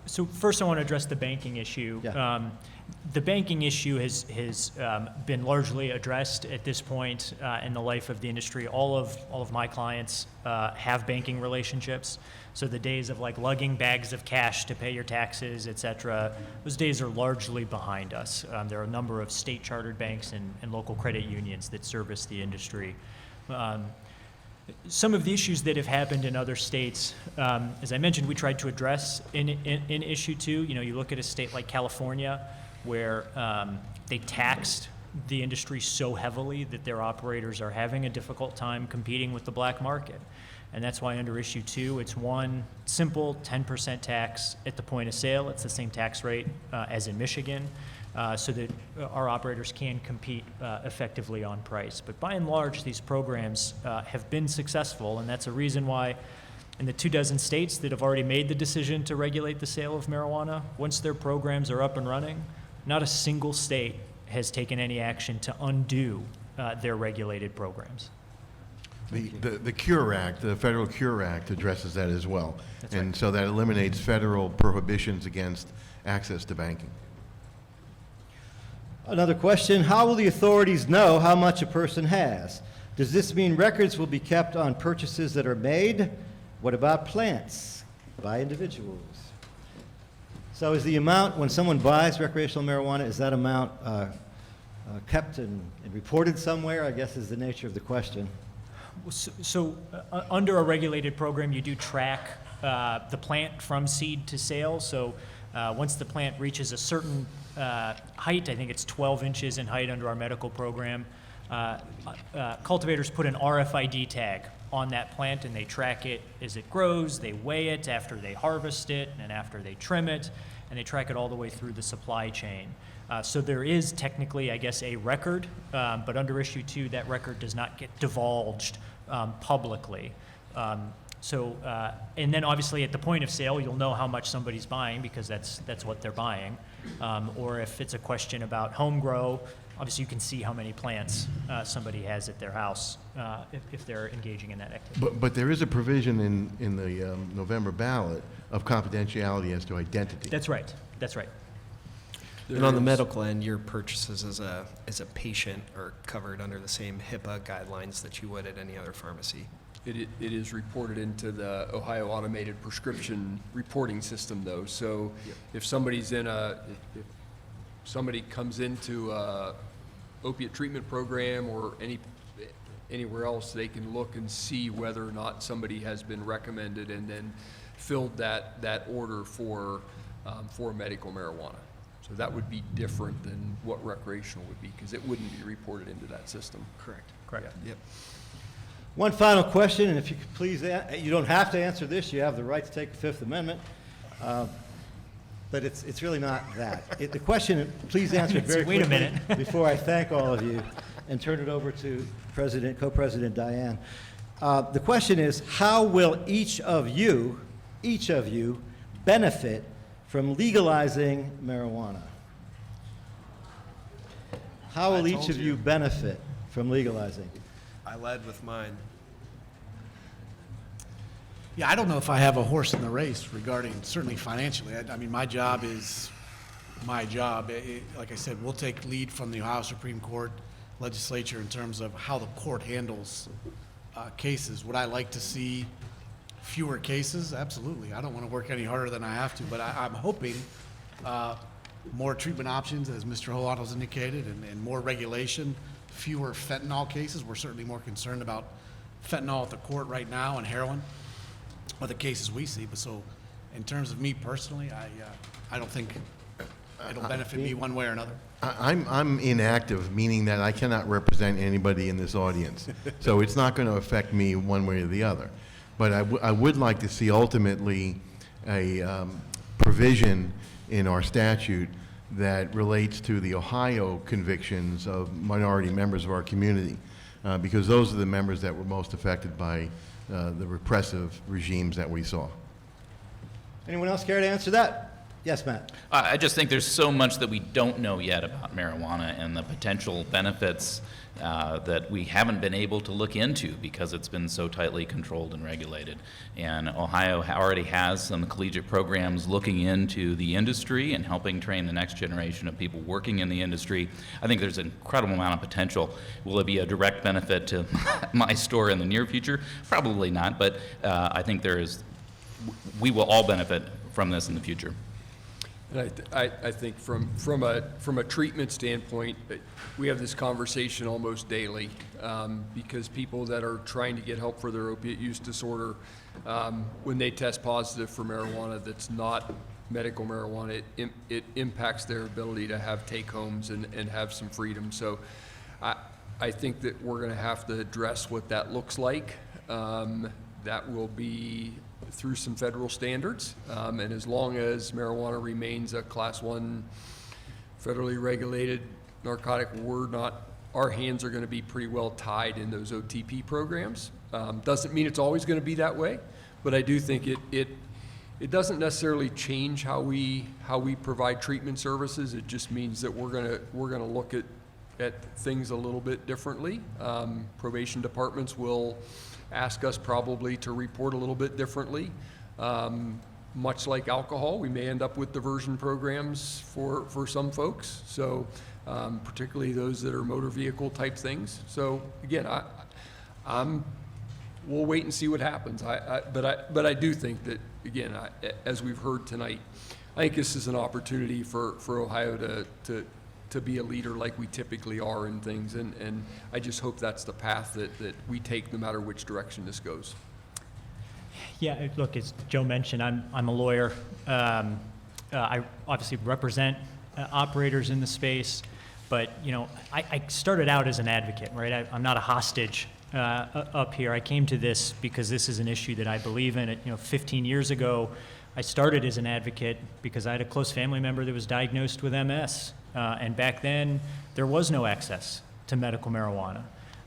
So first I want to address the banking issue. Yeah. The banking issue has been largely addressed at this point in the life of the industry. All of my clients have banking relationships. So the days of like lugging bags of cash to pay your taxes, et cetera, those days are largely behind us. There are a number of state chartered banks and local credit unions that service the industry. Some of the issues that have happened in other states, as I mentioned, we tried to address in issue 2. You know, you look at a state like California where they taxed the industry so heavily that their operators are having a difficult time competing with the black market. And that's why under issue 2, it's one simple 10% tax at the point of sale. It's the same tax rate as in Michigan. So that our operators can compete effectively on price. But by and large, these programs have been successful, and that's a reason why in the 24 states that have already made the decision to regulate the sale of marijuana, once their programs are up and running, not a single state has taken any action to undo their regulated programs. The Cure Act, the Federal Cure Act addresses that as well. That's And right. so that eliminates federal prohibitions against access to banking. Another question, how will the authorities know how much a person has? Does this mean records will be kept on purchases that are made? What about plants by individuals? So is the amount, when someone buys recreational marijuana, is that amount kept and reported somewhere, I guess is the nature of the question. So under a regulated program, you do track the plant from seed to sale. So once the plant reaches a certain height, I think it's 12 inches in height under our medical program, cultivators put an RFID tag on that plant and they track it as it grows, they weigh it after they harvest it and after they trim it, and they track it all the way through the supply chain. So there is technically, I guess, a record, but under issue 2, that record does not get divulged publicly. And then obviously at the point of sale, you'll know how much somebody's buying because that's what they're buying. Or if it's a question about home grow, obviously you can see how many plants somebody has at their house if they're engaging in that activity. But there is a provision in the November ballot of confidentiality as to identity. That's right. That's right. And on the medical end, your purchases as a patient are covered under the same HIPAA guidelines that you would at any other pharmacy. It is reported into the Ohio Automated Prescription Reporting System, though. So if somebody's if somebody comes into a opiate treatment program or anywhere else, they can look and see whether or not somebody has been recommended and then filled that order for medical marijuana. So that would be different than what recreational would be because it wouldn't be reported into that system. Correct. Yep. One final question, and if you could please, you don't have to answer this, you have the right to take the Fifth Amendment. But it's really not that. The question, please answer it very Wait a quickly minute. before I thank all of you and turn it over to Co-President Diane. The question is, how will each of you benefit from legalizing marijuana? How will each of you benefit from legalizing? I led with mine. Yeah, I don't know if I have a horse in the race regarding, certainly financially. I mean, my job is my job. Like I said, we'll take lead from the Ohio Supreme Court legislature in terms of how the court handles cases. Would I like to see fewer cases? Absolutely. I don't want to work any harder than I have to, but I'm hoping more treatment options, as Mr. Hochadel's indicated, and more regulation, fewer fentanyl cases. We're certainly more concerned about fentanyl at the court right now and heroin, or the cases we see. But so, in terms of me personally, I don't think it'll benefit me one way or another. I'm inactive, meaning that I cannot represent anybody in this audience. So it's not going to affect me one way or the other. But I would like to see ultimately a provision in our statute that relates to the Ohio convictions of minority members of our community, because those are the members that were most affected by the repressive regimes that we saw. Anyone else care to answer that? Yes, Matt. I just think there's so much that we don't know yet about marijuana and the potential benefits that we haven't been able to look into because it's been so tightly controlled and regulated. And Ohio already has some collegiate programs looking into the industry and helping train the next generation of people working in the industry. I think there's an incredible amount of potential. Will it be a direct benefit to my store in the near future? Probably not, but I think we will all benefit from this in the future. And I think from a treatment standpoint, we have this conversation almost daily because people that are trying to get help for their opiate use disorder, when they test positive for marijuana that's not medical marijuana, it impacts their ability to have take-homes and have some freedom. So I think that we're going to have to address what that looks like. That will be through some federal standards, and as long as marijuana remains a Class 1 federally regulated narcotic, our hands are going to be pretty well tied in those OTP programs. Doesn't mean it's always going to be that way, but I do think it doesn't necessarily change how we provide treatment services. It just means that we're going to look at things a little bit differently. Probation departments will ask us probably to report a little bit differently. Much like alcohol, we may end up with diversion programs for some folks, so particularly those that are motor vehicle type things. So again, we'll wait and see what happens. But I do think that, again, as we've heard tonight, I think this is an opportunity for Ohio to be a leader like we typically are in things, and I just hope that's the path that we take no matter which direction this goes. Yeah, look, as Joe mentioned, I'm a lawyer. I obviously represent operators in the space, but I started out as an advocate, right? I'm not a hostage up here. I came to this because this is an issue that I believe in. 15 years ago, I started as an advocate because I had a close family member that was diagnosed with MS. And back then, there was no access to medical marijuana.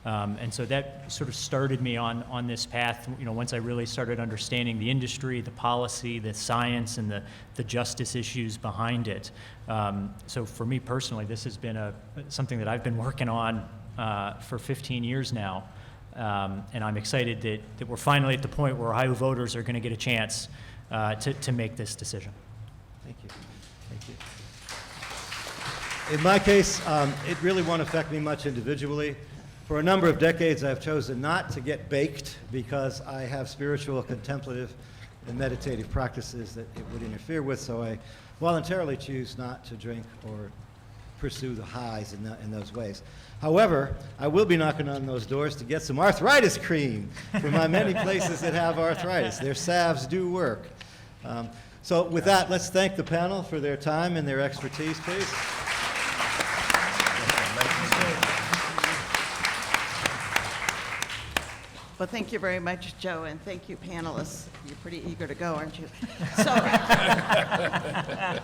And so that sort of started me on this path, once I really started understanding the industry, the policy, the science, and the justice issues behind it. So for me personally, this has been something that I've been working on for 15 years now. And I'm excited that we're finally at the point where Ohio voters are going to get a chance to make this decision. Thank you. Thank you. In my case, it really won't affect me much individually. For a number of decades, I've chosen not to get baked because I have spiritual, contemplative, and meditative practices that it would interfere with, so I voluntarily choose not to drink or pursue the highs in those ways. However, I will be knocking on those doors to get some arthritis cream from my many places that have arthritis. Their salves do work. So with that, let's thank the panel for their time and their expertise, please. Well, thank you very much, Joe, and thank you, panelists. You're pretty eager to go, aren't you? So, at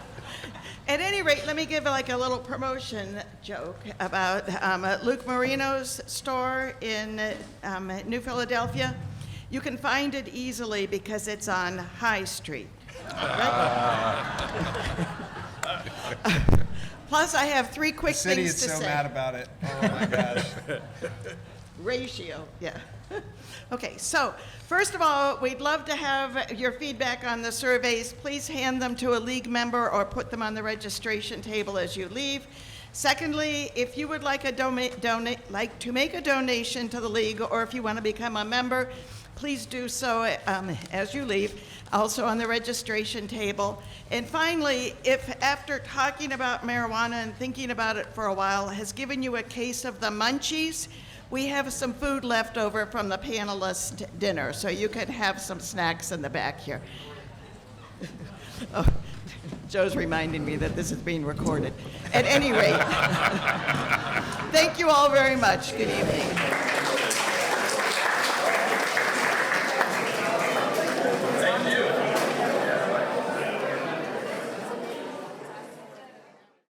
any rate, let me give like a little promotion joke about Luke Marino's store in New Philadelphia. You can find it easily because it's on High Street. Right? Plus, I have three quick The city things is to so say. mad about it. Oh my gosh. Ratio, yeah. Okay, so first of all, we'd love to have your feedback on the surveys. Please hand them to a league member or put them on the registration table as you leave. Secondly, if you would like to make a donation to the league, or if you want to become a member, please do so as you leave, also on the registration table. And finally, if after talking about marijuana and thinking about it for a while has given you a case of the munchies, we have some food left over from the panelist dinner, so you can have some snacks in the back here. Oh, Joe's reminding me that this is being recorded. At any rate, thank you all very much. Good evening.